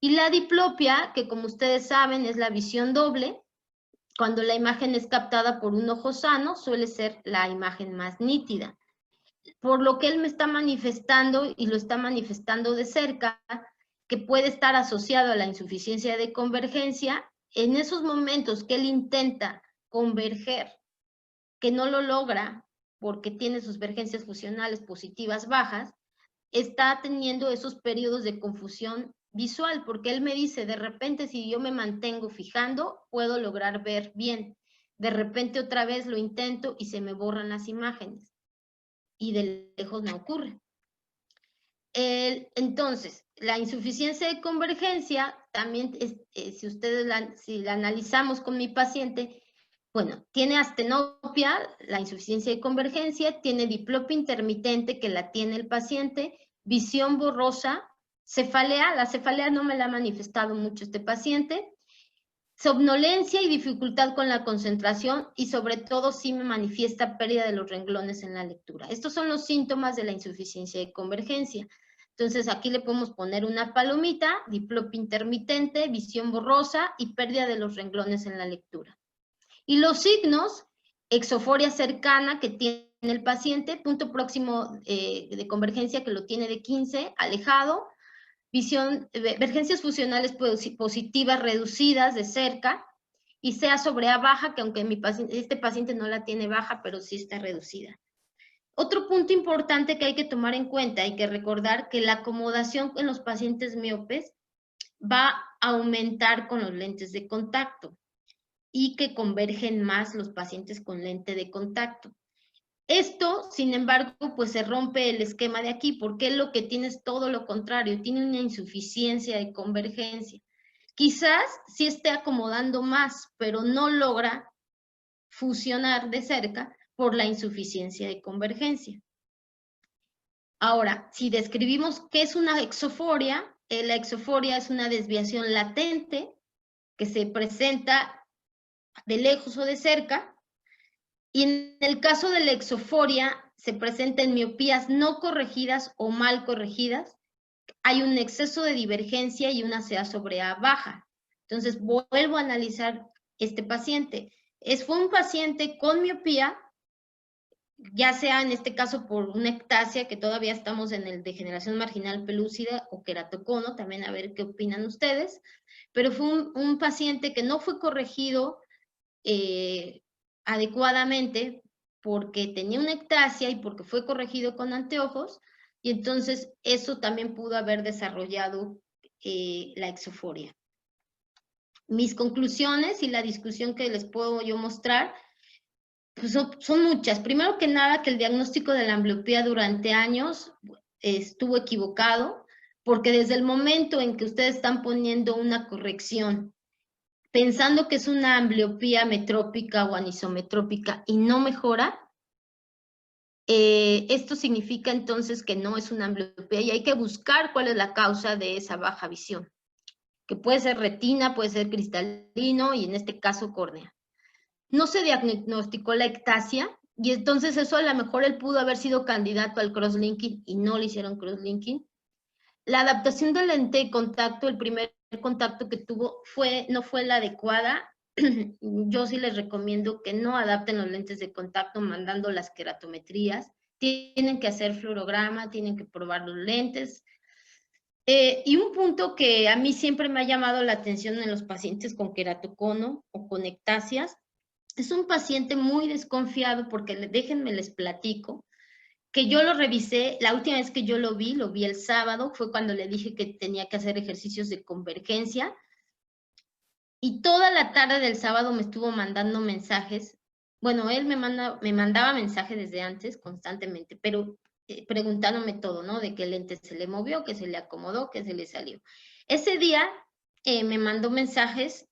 Y la diplopia, que como ustedes saben es la visión doble, cuando la imagen es captada por un ojo sano, suele ser la imagen más nítida. Por lo que él me está manifestando, y lo está manifestando de cerca, que puede estar asociado a la insuficiencia de convergencia, en esos momentos que él intenta converger, que no lo logra porque tiene sus vergencias fusionales positivas bajas, está teniendo esos periodos de confusión visual, porque él me dice, de repente si yo me mantengo fijando, puedo lograr ver bien. De repente otra vez lo intento y se me borran las imágenes. Y de lejos no ocurre. Entonces, la insuficiencia de convergencia, también, si la analizamos con mi paciente, bueno, tiene astenopia, la insuficiencia de convergencia, tiene diplopia intermitente, que la tiene el paciente, visión borrosa, cefalea, la cefalea no me la ha manifestado mucho este paciente, somnolencia y dificultad con la concentración, y sobre todo sí me manifiesta pérdida de los renglones en la lectura. Estos son los síntomas de la insuficiencia de convergencia. Entonces aquí le podemos poner una palomita, diplopia intermitente, visión borrosa y pérdida de los renglones en la lectura. Y los signos, exoforia cercana que tiene el paciente, punto próximo de convergencia que lo tiene de 15, alejado, vergencias fusionales positivas reducidas de cerca, y sea sobre A baja, que aunque este paciente no la tiene baja, pero sí está reducida. Otro punto importante que hay que tomar en cuenta, hay que recordar que la acomodación en los pacientes miopes va a aumentar con los lentes de contacto y que convergen más los pacientes con lente de contacto. Esto, sin embargo, pues se rompe el esquema de aquí, porque lo que tiene es todo lo contrario, tiene una insuficiencia de convergencia. Quizás sí esté acomodando más, pero no logra fusionar de cerca por la insuficiencia de convergencia. Ahora, si describimos qué es una exoforia, la exoforia es una desviación latente que se presenta de lejos o de cerca, y en el caso de la exoforia se presenta en miopías no corregidas o mal corregidas, hay un exceso de divergencia y una CA sobre A baja. Entonces vuelvo a analizar este paciente. Fue un paciente con miopía, ya sea en este caso por una ectasia, que todavía estamos en el degeneración marginal pelúcida, o queratocono, también a ver qué opinan ustedes, pero fue un paciente que no fue corregido adecuadamente porque tenía una ectasia y porque fue corregido con anteojos, y entonces eso también pudo haber desarrollado la exoforia. Mis conclusiones y la discusión que les puedo yo mostrar pues son muchas. Primero que nada, que el diagnóstico de la ambliopía durante años estuvo equivocado, porque desde el momento en que ustedes están poniendo una corrección pensando que es una ambliopía metrópica o anisometrópica y no mejora, esto significa entonces que no es una ambliopía, y hay que buscar cuál es la causa de esa baja visión, que puede ser retina, puede ser cristalino y en este caso córnea. No se diagnosticó la ectasia, y entonces eso a lo mejor él pudo haber sido candidato al crosslinking y no le hicieron crosslinking. La adaptación del lente de contacto, el primer contacto que tuvo no fue la adecuada. Yo sí les recomiendo que no adapten los lentes de contacto mandando las queratometrías. Tienen que hacer fluorograma, tienen que probar los lentes. Y un punto que a mí siempre me ha llamado la atención en los pacientes con queratocono o con ectasias, es un paciente muy desconfiado, porque déjenme les platico, que yo lo revisé, la última vez que yo lo vi el sábado, fue cuando le dije que tenía que hacer ejercicios de convergencia, y toda la tarde del sábado me estuvo mandando mensajes bueno, él me mandaba mensajes desde antes constantemente, pero preguntándome todo, ¿no? De qué lente se le movió, que se le acomodó, que se le salió. Ese día me mandó mensajes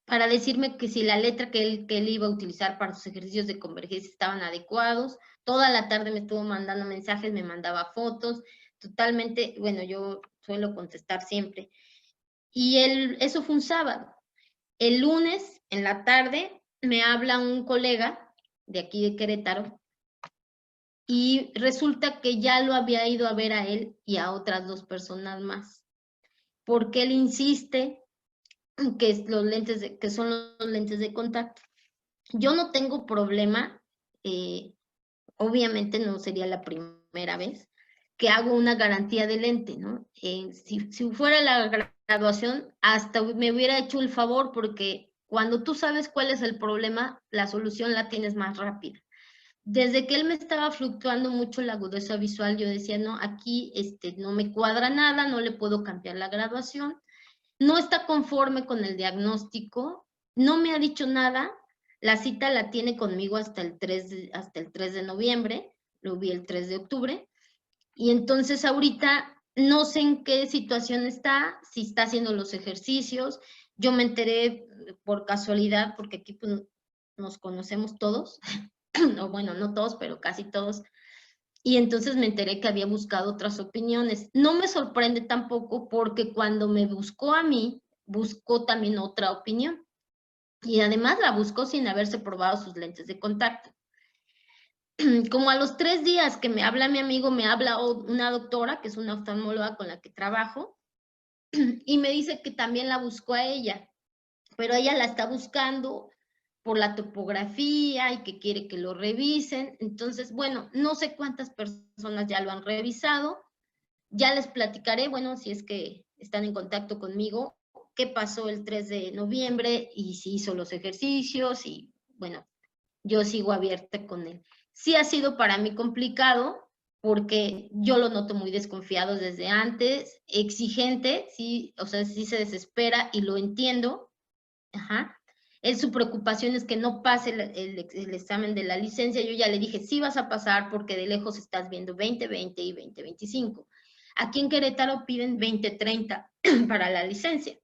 para decirme que si la letra que él iba a utilizar para sus ejercicios de convergencia estaban adecuados. Toda la tarde me estuvo mandando mensajes, me mandaba fotos, totalmente, bueno, yo suelo contestar siempre. Y eso fue un sábado. El lunes, en la tarde, me habla un colega de aquí de Querétaro y resulta que ya lo había ido a ver a él y a otras 2 personas más, porque él insiste que, que son los lentes de contacto. Yo no tengo problema, obviamente no sería la primera vez que hago una garantía de lente, ¿no? Si fuera la graduación, hasta me hubiera hecho el favor, porque cuando tú sabes cuál es el problema, la solución la tienes más rápida. Desde que él me estaba fluctuando mucho la agudeza visual, yo decía, no, aquí no me cuadra nada, no le puedo cambiar la graduación, no está conforme con el diagnóstico, no me ha dicho nada, la cita la tiene conmigo hasta el 3 de noviembre, lo vi el 3 de octubre, y entonces ahorita no sé en qué situación está, si está haciendo los ejercicios. Yo me enteré por casualidad, porque aquí pues, nos conocemos todos, o bueno, no todos, pero casi todos, y entonces me enteré que había buscado otras opiniones. No me sorprende tampoco, porque cuando me buscó a mí, buscó también otra opinión, y además la buscó sin haberse probado sus lentes de contacto. Como a los 3 días que me habla mi amigo, me habla una doctora, que es una oftalmóloga con la que trabajo, y me dice que también la buscó a ella, pero ella la está buscando por la topografía y que quiere que lo revisen. Entonces, bueno, no sé cuántas personas ya lo han revisado. Ya les platicaré, bueno, si es que están en contacto conmigo, qué pasó el 3 de noviembre y si hizo los ejercicios, y bueno, yo sigo abierta con él. Sí ha sido para mí complicado, porque yo lo noto muy desconfiado desde antes, exigente, sí, o sea, sí se desespera y lo entiendo. Ajá. Él, su preocupación es que no pase el examen de la licencia. Yo ya le dije, sí vas a pasar, porque de lejos estás viendo 20/20 y 20/25. Aquí en Querétaro piden 20/30 para la licencia.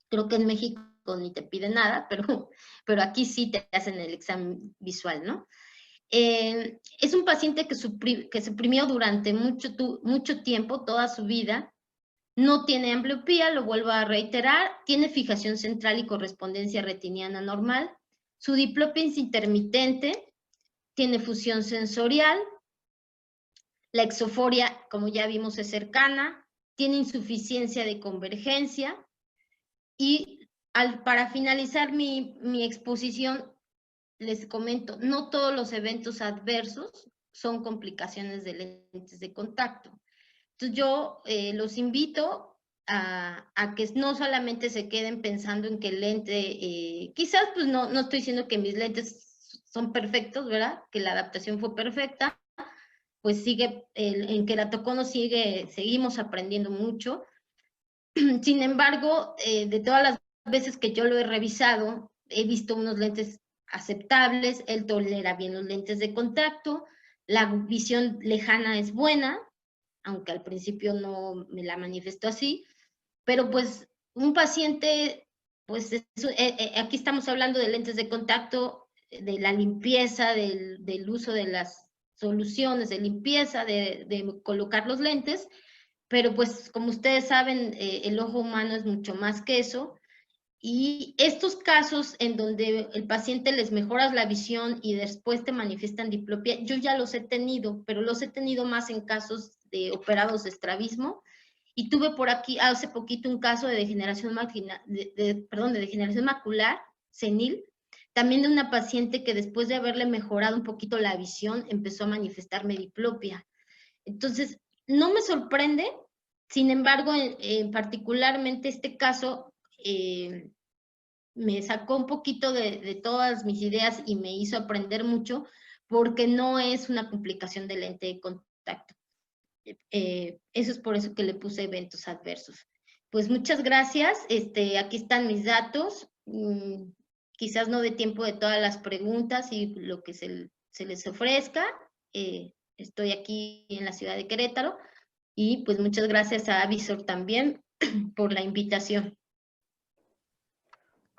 Creo que en México ni te piden nada, pero aquí sí te hacen el examen visual, ¿no? Es un paciente que suprimió durante mucho tiempo, toda su vida. No tiene ambliopía, lo vuelvo a reiterar, tiene fijación central y correspondencia retiniana normal. Su diplopia es intermitente, tiene fusión sensorial, la exoforia, como ya vimos, es cercana, tiene insuficiencia de convergencia. Y para finalizar mi exposición, les comento, no todos los eventos adversos son complicaciones de lentes de contacto. Entonces yo los invito a que no solamente se queden pensando en que el lente, quizás pues no estoy diciendo que mis lentes son perfectos, ¿verdad? Que la adaptación fue perfecta, pues sigue, en queratocono seguimos aprendiendo mucho. Sin embargo, de todas las veces que yo lo he revisado, he visto unos lentes aceptables, él tolera bien los lentes de contacto, la visión lejana es buena, aunque al principio no me la manifestó así, pero pues un paciente, pues aquí estamos hablando de lentes de contacto, de la limpieza, del uso de las soluciones de limpieza, de colocar los lentes, pero pues como ustedes saben, el ojo humano es mucho más que eso. Y estos casos en donde el paciente les mejoras la visión y después te manifiestan diplopia, yo ya los he tenido, pero los he tenido más en casos de operados de estrabismo. Y tuve por aquí hace poquito un caso de degeneración, de degeneración macular senil, también de una paciente que después de haberle mejorado un poquito la visión empezó a manifestarme diplopia. Entonces, no me sorprende, sin embargo, particularmente este caso me sacó un poquito de todas mis ideas y me hizo aprender mucho, porque no es una complicación de lente de contacto. Eso es por eso que le puse eventos adversos. Pues muchas gracias. Aquí están mis datos. quizás no dé tiempo de todas las preguntas y lo que se les ofrezca. Estoy aquí en la ciudad de Querétaro y pues muchas gracias a Avisor también por la invitación.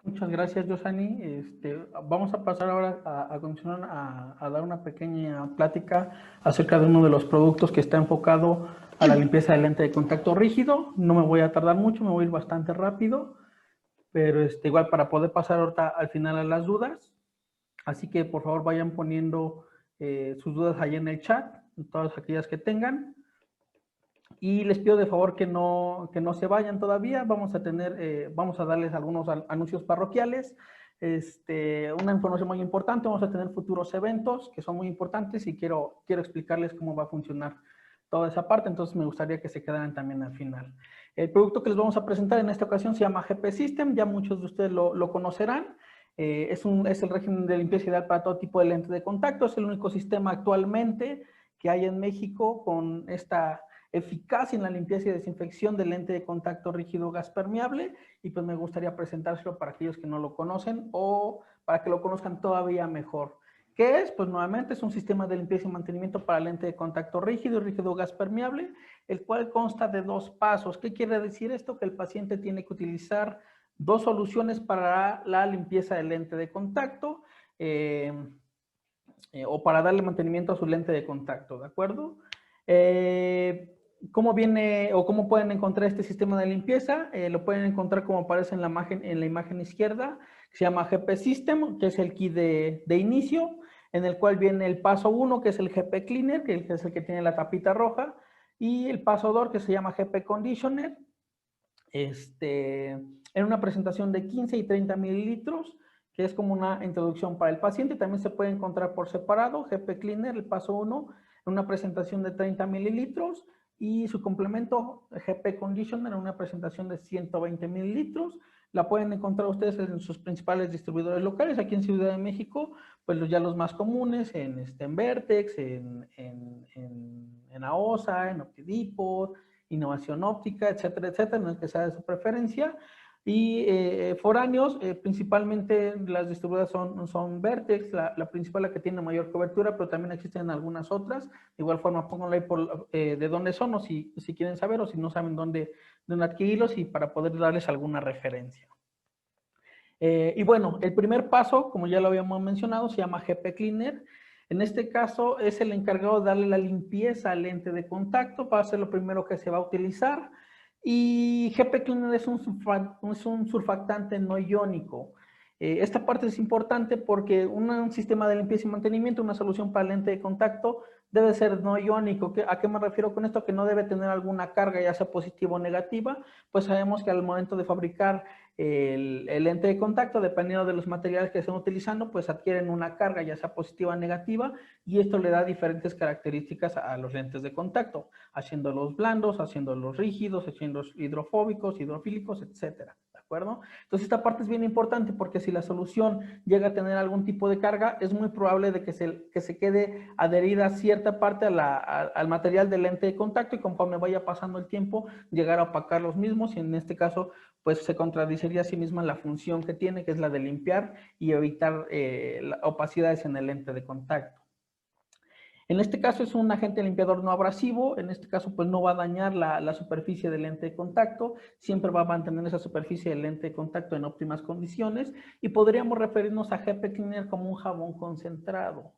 Muchas gracias, Yosani. Vamos a pasar ahora a continuar a dar una pequeña plática acerca de uno de los productos que está enfocado a la limpieza del lente de contacto rígido. No me voy a tardar mucho, me voy a ir bastante rápido, pero igual para poder pasar ahorita al final a las dudas. Así que por favor vayan poniendo sus dudas ahí en el chat, todas aquellas que tengan. Y les pido de favor que no se vayan todavía. Vamos a darles algunos anuncios parroquiales. Una información muy importante, vamos a tener futuros eventos que son muy importantes y quiero explicarles cómo va a funcionar toda esa parte, entonces me gustaría que se quedaran también al final. El producto que les vamos a presentar en esta ocasión se llama GP System, ya muchos de ustedes lo conocerán. Es el régimen de limpieza ideal para todo tipo de lentes de contacto, es el único sistema actualmente que hay en México con esta eficacia en la limpieza y desinfección del lente de contacto rígido gas permeable, y pues me gustaría presentárselo para aquellos que no lo conocen o para que lo conozcan todavía mejor. ¿Qué es? Pues nuevamente es un sistema de limpieza y mantenimiento para lente de contacto rígido y rígido gas permeable, el cual consta de 2 pasos. ¿Qué quiere decir esto? Que el paciente tiene que utilizar 2 soluciones para la limpieza del lente de contacto o para darle mantenimiento a su lente de contacto, ¿de acuerdo? ¿Cómo viene o cómo pueden encontrar este sistema de limpieza? Lo pueden encontrar como aparece en la imagen izquierda, que se llama GP System, que es el key de inicio, en el cual viene el paso 1, que es el GP Cleaner, que es el que tiene la tapita roja, y el paso 2, que se llama GP Conditioner, en una presentación de 15 y 30 mililitros, que es como una introducción para el paciente. También se puede encontrar por separado, GP Cleaner, el paso 1, en una presentación de 30 mililitros, y su complemento GP Conditioner en una presentación de 120 mililitros. La pueden encontrar ustedes en sus principales distribuidores locales. Aquí en Ciudad de México, pues ya los más comunes, en Vertex, en AOSA, en Optidipod, Innovación Óptica, etcétera, etcétera, en el que sea de su preferencia. Y foráneos, principalmente las distribuidoras son Vertex, la principal, la que tiene mayor cobertura, pero también existen algunas otras. De igual forma, pónganlo ahí de dónde son, o si quieren saber, o si no saben dónde adquirirlos, y para poder darles alguna referencia. Y bueno, el primer paso, como ya lo habíamos mencionado, se llama GP Cleaner. En este caso es el encargado de darle la limpieza al lente de contacto, va a ser lo primero que se va a utilizar. Y GP Cleaner es un surfactante no iónico. Esta parte es importante porque un sistema de limpieza y mantenimiento, una solución para el lente de contacto, debe ser no iónico. ¿A qué me refiero con esto? Que no debe tener alguna carga, ya sea positiva o negativa. Pues sabemos que al momento de fabricar el lente de contacto, dependiendo de los materiales que estén utilizando, pues adquieren una carga, ya sea positiva o negativa, y esto le da diferentes características a los lentes de contacto, haciéndolos blandos, haciéndolos rígidos, haciéndolos hidrofóbicos, hidrofílicos, etcétera. ¿De acuerdo? Entonces esta parte es bien importante porque si la solución llega a tener algún tipo de carga, es muy probable de que se quede adherida cierta parte al material del lente de contacto, y conforme vaya pasando el tiempo, llegar a opacar los mismos, y en este caso, pues se contradicería a sí misma la función que tiene, que es la de limpiar y evitar opacidades en el lente de contacto. En este caso es un agente limpiador no abrasivo. En este caso pues no va a dañar la superficie del lente de contacto, siempre va a mantener esa superficie del lente de contacto en óptimas condiciones, y podríamos referirnos a GP Cleaner como un jabón concentrado.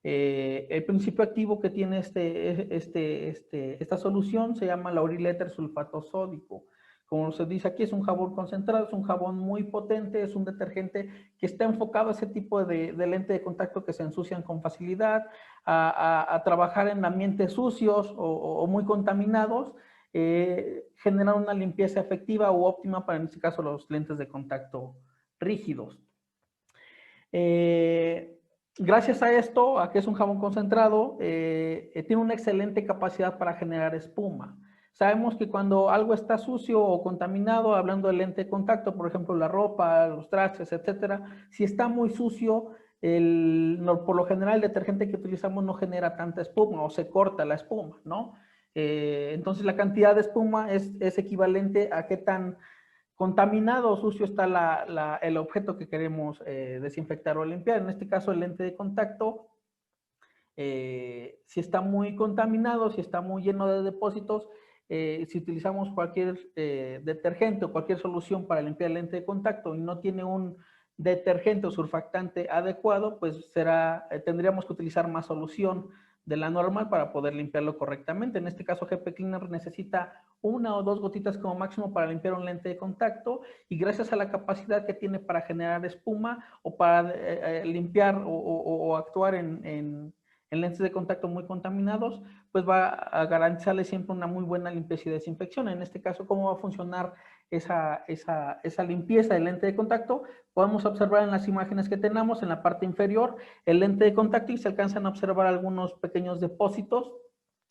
El principio activo que tiene esta solución se llama lauriléter sulfato sódico. Como se dice aquí, es un jabón concentrado, es un jabón muy potente, es un detergente que está enfocado a ese tipo de lente de contacto que se ensucian con facilidad, a trabajar en ambientes sucios o muy contaminados, generar una limpieza efectiva u óptima para, en este caso, los lentes de contacto rígidos. Gracias a esto, a que es un jabón concentrado, tiene una excelente capacidad para generar espuma. Sabemos que cuando algo está sucio o contaminado, hablando del lente de contacto, por ejemplo, la ropa, los trastes, etcétera, si está muy sucio, por lo general el detergente que utilizamos no genera tanta espuma o se corta la espuma, ¿no? Entonces la cantidad de espuma es equivalente a qué tan contaminado o sucio está el objeto que queremos desinfectar o limpiar. En este caso, el lente de contacto, si está muy contaminado, si está muy lleno de depósitos, si utilizamos cualquier detergente o cualquier solución para limpiar el lente de contacto y no tiene un detergente o surfactante adecuado, pues tendríamos que utilizar más solución de la normal para poder limpiarlo correctamente. En este caso, GP Cleaner necesita 1 o 2 gotitas como máximo para limpiar un lente de contacto, y gracias a la capacidad que tiene para generar espuma o para limpiar o actuar en lentes de contacto muy contaminados, pues va a garantizarle siempre una muy buena limpieza y desinfección. En este caso, ¿cómo va a funcionar esa limpieza del lente de contacto? Podemos observar en las imágenes que tenemos en la parte inferior el lente de contacto y se alcanzan a observar algunos pequeños depósitos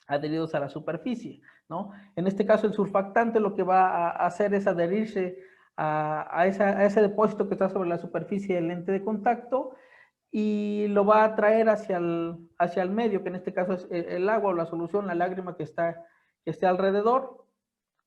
adheridos a la superficie, ¿no? En este caso, el surfactante lo que va a hacer es adherirse a ese depósito que está sobre la superficie del lente de contacto y lo va a traer hacia el medio, que en este caso es el agua o la solución, la lágrima que esté alrededor,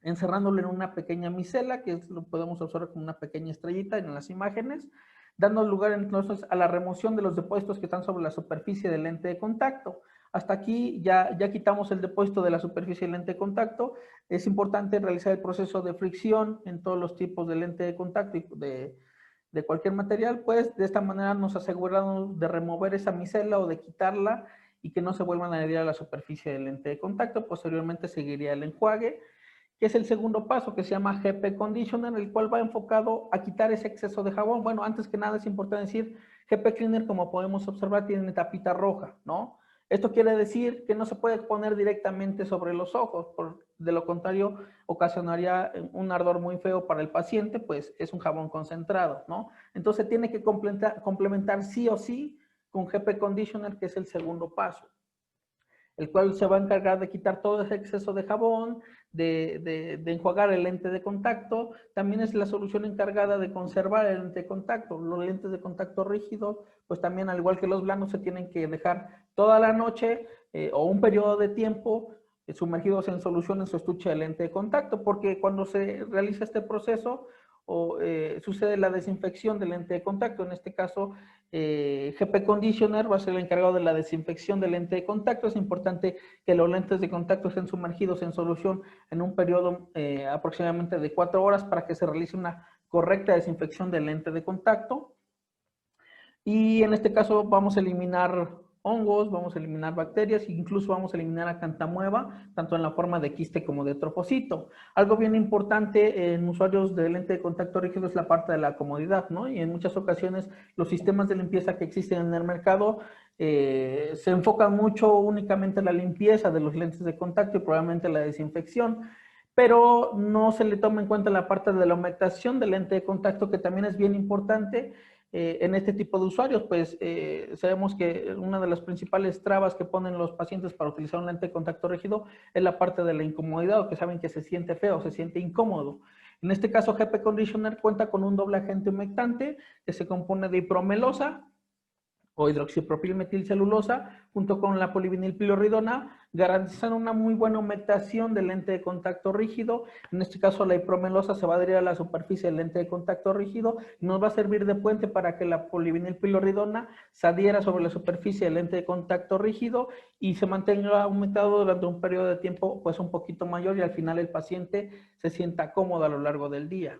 encerrándolo en una pequeña micela, que lo podemos observar como una pequeña estrellita en las imágenes, dando lugar entonces a la remoción de los depósitos que están sobre la superficie del lente de contacto. Hasta aquí ya quitamos el depósito de la superficie del lente de contacto. Es importante realizar el proceso de fricción en todos los tipos de lente de contacto y de cualquier material, pues de esta manera nos aseguramos de remover esa micela o de quitarla y que no se vuelvan a adherir a la superficie del lente de contacto. Posteriormente seguiría el enjuague, que es el segundo paso, que se llama GP Conditioner, el cual va enfocado a quitar ese exceso de jabón. Bueno, antes que nada es importante decir, GP Cleaner, como podemos observar, tiene tapita roja, ¿no? Esto quiere decir que no se puede poner directamente sobre los ojos, de lo contrario ocasionaría un ardor muy feo para el paciente, pues es un jabón concentrado, ¿no? Entonces tiene que complementar sí o sí con GP Conditioner, que es el segundo paso, el cual se va a encargar de quitar todo ese exceso de jabón, de enjuagar el lente de contacto. También es la solución encargada de conservar el lente de contacto. Los lentes de contacto rígidos, pues también al igual que los blandos, se tienen que dejar toda la noche o un periodo de tiempo sumergidos en solución en su estuche de lente de contacto, porque cuando se realiza este proceso sucede la desinfección del lente de contacto. En este caso, GP Conditioner va a ser el encargado de la desinfección del lente de contacto. Es importante que los lentes de contacto estén sumergidos en solución en un periodo aproximadamente de 4 horas para que se realice una correcta desinfección del lente de contacto. Y en este caso vamos a eliminar hongos, vamos a eliminar bacterias e incluso vamos a eliminar acantamueva, tanto en la forma de quiste como de trofocito. Algo bien importante en usuarios de lente de contacto rígido es la parte de la comodidad, ¿no? Y en muchas ocasiones los sistemas de limpieza que existen en el mercado se enfocan mucho únicamente en la limpieza de los lentes de contacto y probablemente la desinfección, pero no se le toma en cuenta la parte de la humectación del lente de contacto, que también es bien importante en este tipo de usuarios. Pues sabemos que una de las principales trabas que ponen los pacientes para utilizar un lente de contacto rígido es la parte de la incomodidad, o que saben que se siente feo, se siente incómodo. En este caso, GP Conditioner cuenta con un doble agente humectante que se compone de hipromelosa o hidroxipropilmetilcelulosa junto con la polivinilpiloridona, garantizan una muy buena humectación del lente de contacto rígido. En este caso, la hipromelosa se va a adherir a la superficie del lente de contacto rígido y nos va a servir de puente para que la polivinilpiloridona se adhiera sobre la superficie del lente de contacto rígido y se mantenga humectado durante un periodo de tiempo pues un poquito mayor, y al final el paciente se sienta cómodo a lo largo del día.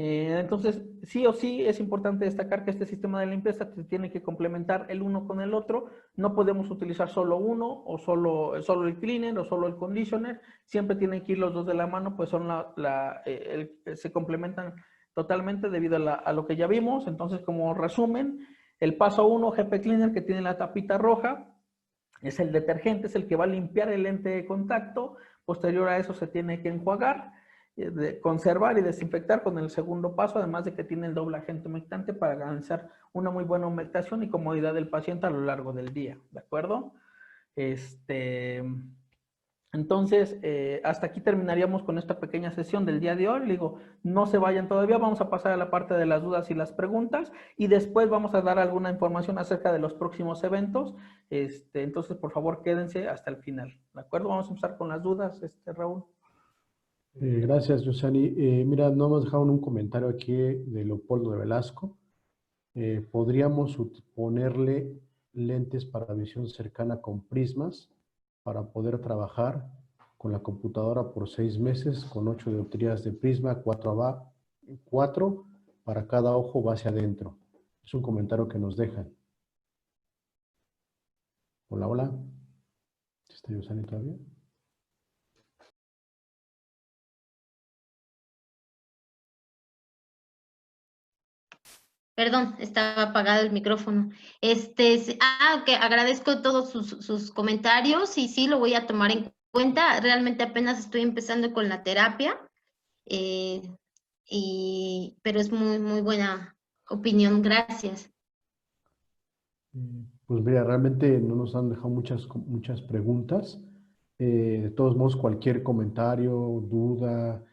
Entonces, sí o sí es importante destacar que este sistema de limpieza se tiene que complementar el uno con el otro. No podemos utilizar solo uno, o solo el cleaner o solo el conditioner. Siempre tienen que ir los dos de la mano, pues son se complementan totalmente debido a lo que ya vimos. Entonces, como resumen, el paso 1, GP Cleaner, que tiene la tapita roja, es el detergente, es el que va a limpiar el lente de contacto. Posterior a eso se tiene que enjuagar, conservar y desinfectar con el segundo paso, además de que tiene el doble agente humectante para garantizar una muy buena humectación y comodidad del paciente a lo largo del día, ¿de acuerdo? Entonces, hasta aquí terminaríamos con esta pequeña sesión del día de hoy. Le digo, no se vayan todavía, vamos a pasar a la parte de las dudas y las preguntas, y después vamos a dar alguna información acerca de los próximos eventos. Entonces, por favor, quédense hasta el final, ¿de acuerdo? Vamos a empezar con las dudas, Raúl. Gracias, Yosani. Mira, no hemos dejado un comentario aquí de Leopoldo de Velasco. Podríamos ponerle lentes para visión cercana con prismas para poder trabajar con la computadora por 6 meses con 8 dioptrías de prisma, 4 para cada ojo va hacia adentro. Es un comentario que nos dejan. Hola, hola. ¿Está Yosani todavía? Perdón, estaba apagado el micrófono. Que agradezco todos sus comentarios y sí, lo voy a tomar en cuenta. Realmente apenas estoy empezando con la terapia, eh, pero es muy, muy buena opinión. Gracias. Pues mira, realmente no nos han dejado muchas preguntas. De todos modos, cualquier comentario, duda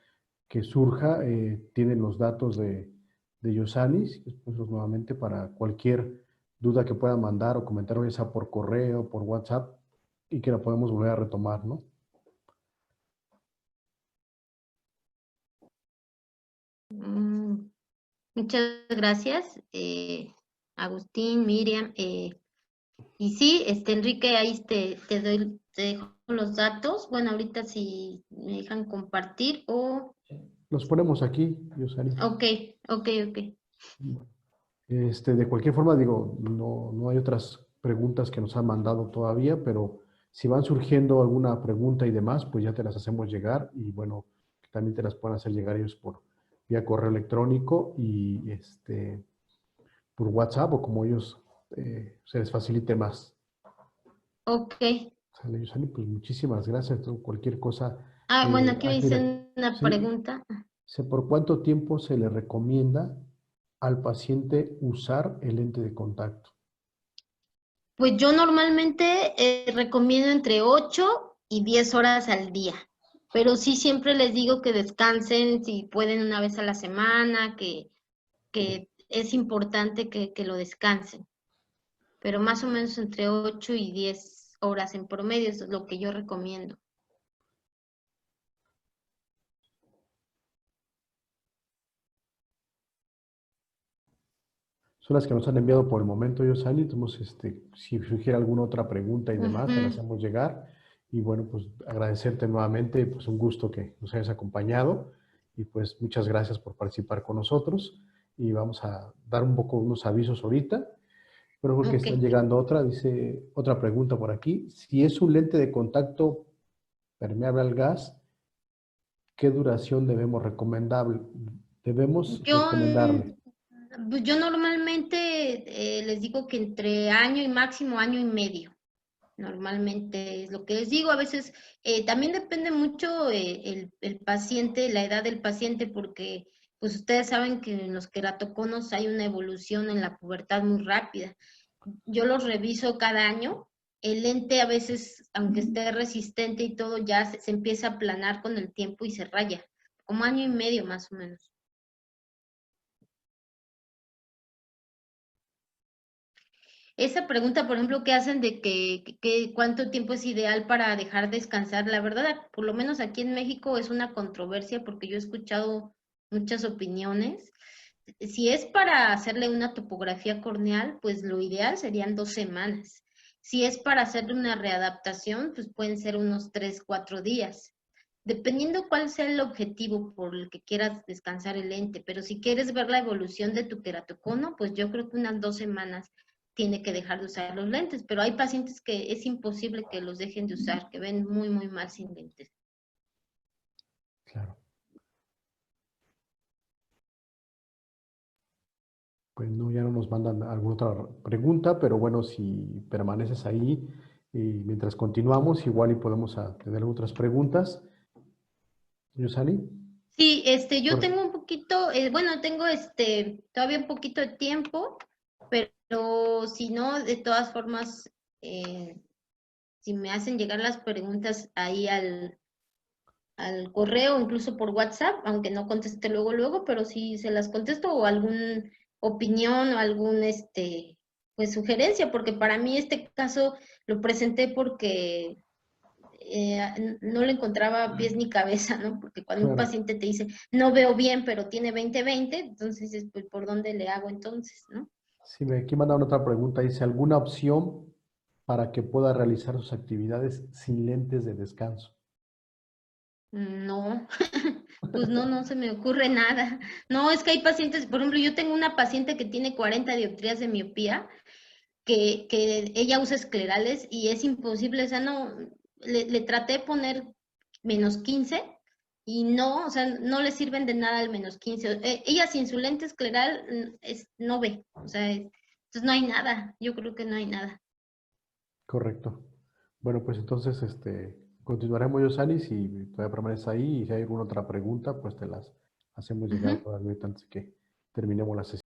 que surja, tienen los datos de Yosanis, pues nuevamente para cualquier duda que puedan mandar o comentario, ya sea por correo, por WhatsApp, y que la podemos volver a retomar, ¿no? Muchas gracias, Agustín, Miriam. Y sí, Enrique, ahí te dejo los datos. Bueno, ahorita si me dejan compartir o... Los ponemos aquí, Yosani. Ok, ok. De cualquier forma, digo, no hay otras preguntas que nos han mandado todavía, pero si van surgiendo alguna pregunta y demás, pues ya te las hacemos llegar y bueno, también te las pueden hacer llegar ellos por vía correo electrónico y por WhatsApp o como ellos se les facilite más. Ok. Sale, Yusani, pues muchísimas gracias. Cualquier cosa. Bueno, aquí me Mira, dicen una sí, pregunta. sé por cuánto tiempo se le recomienda al paciente usar el lente de contacto. Pues yo normalmente recomiendo entre 8 y 10 horas al día, pero sí siempre les digo que descansen, si pueden una vez a la semana, que es importante que lo descansen, pero más o menos entre 8 y 10 horas en promedio es lo que yo recomiendo. Son las que nos han enviado por el momento, Yosani. Entonces, si surgiera alguna otra pregunta y demás, te las hacemos llegar. Y bueno, pues agradecerte nuevamente, pues un gusto que nos hayas acompañado. Y pues muchas gracias por participar con nosotros. Y vamos a dar un poco unos avisos ahorita. Pero creo que Ok. están llegando dice otra pregunta por aquí. Si es un lente de contacto permeable al gas, ¿qué duración debemos Yo, recomendarle? yo normalmente les digo que entre año y máximo año y medio. Normalmente es lo que les digo. A veces también depende mucho el paciente, la edad del paciente, porque pues ustedes saben que en los queratoconos hay una evolución en la pubertad muy rápida. Yo los reviso cada año. El lente a veces, aunque esté resistente y todo, ya se empieza a aplanar con el tiempo y se raya, como año y medio más o menos. Esa pregunta, por ejemplo, que hacen de que cuánto tiempo es ideal para dejar descansar, la verdad, por lo menos aquí en México es una controversia porque yo he escuchado muchas opiniones. Si es para hacerle una topografía corneal, pues lo ideal serían 2 semanas. Si es para hacerle una readaptación, pues pueden ser unos 3, 4 días. Dependiendo cuál sea el objetivo por el que quieras descansar el lente, pero si quieres ver la evolución de tu queratocono, pues yo creo que unas 2 semanas tiene que dejar de usar los lentes, pero hay pacientes que es imposible que los dejen de usar, que ven muy, muy mal sin lentes. Claro. Pues no, ya no nos mandan alguna otra pregunta, pero bueno, si permaneces ahí y mientras continuamos, igual y podemos tener otras preguntas. Yusani, Sí, yo por- tengo un poquito, bueno, tengo todavía un poquito de tiempo, pero si no, de todas formas, si me hacen llegar las preguntas ahí al correo, incluso por WhatsApp, aunque no conteste luego, pero si se las contesto o alguna opinión o algún, pues sugerencia, porque para mí este caso lo presenté porque no le encontraba pies ni cabeza, ¿no? Porque cuando un Claro. paciente te dice, no veo bien, pero tiene 20/20, entonces dices, pues, ¿por dónde le hago entonces, no? Sí, aquí mandaron otra pregunta. Dice, ¿alguna opción para que pueda realizar sus actividades sin lentes de descanso? No, pues no se me ocurre nada. No, es que hay pacientes, por ejemplo, yo tengo una paciente que tiene 40 dioptrías de miopía, que ella usa esclerales y es imposible, o sea, no, le traté de poner -15 y no, o sea, no le sirven de nada el -15. Ella sin su lente escleral no ve, o sea, entonces no hay nada, yo creo que no hay nada. Correcto. Bueno, pues entonces continuaremos, Yosani, si todavía permaneces ahí y si hay alguna otra pregunta, pues te las hacemos llegar Ujú. todavía antes de que terminemos la sesión.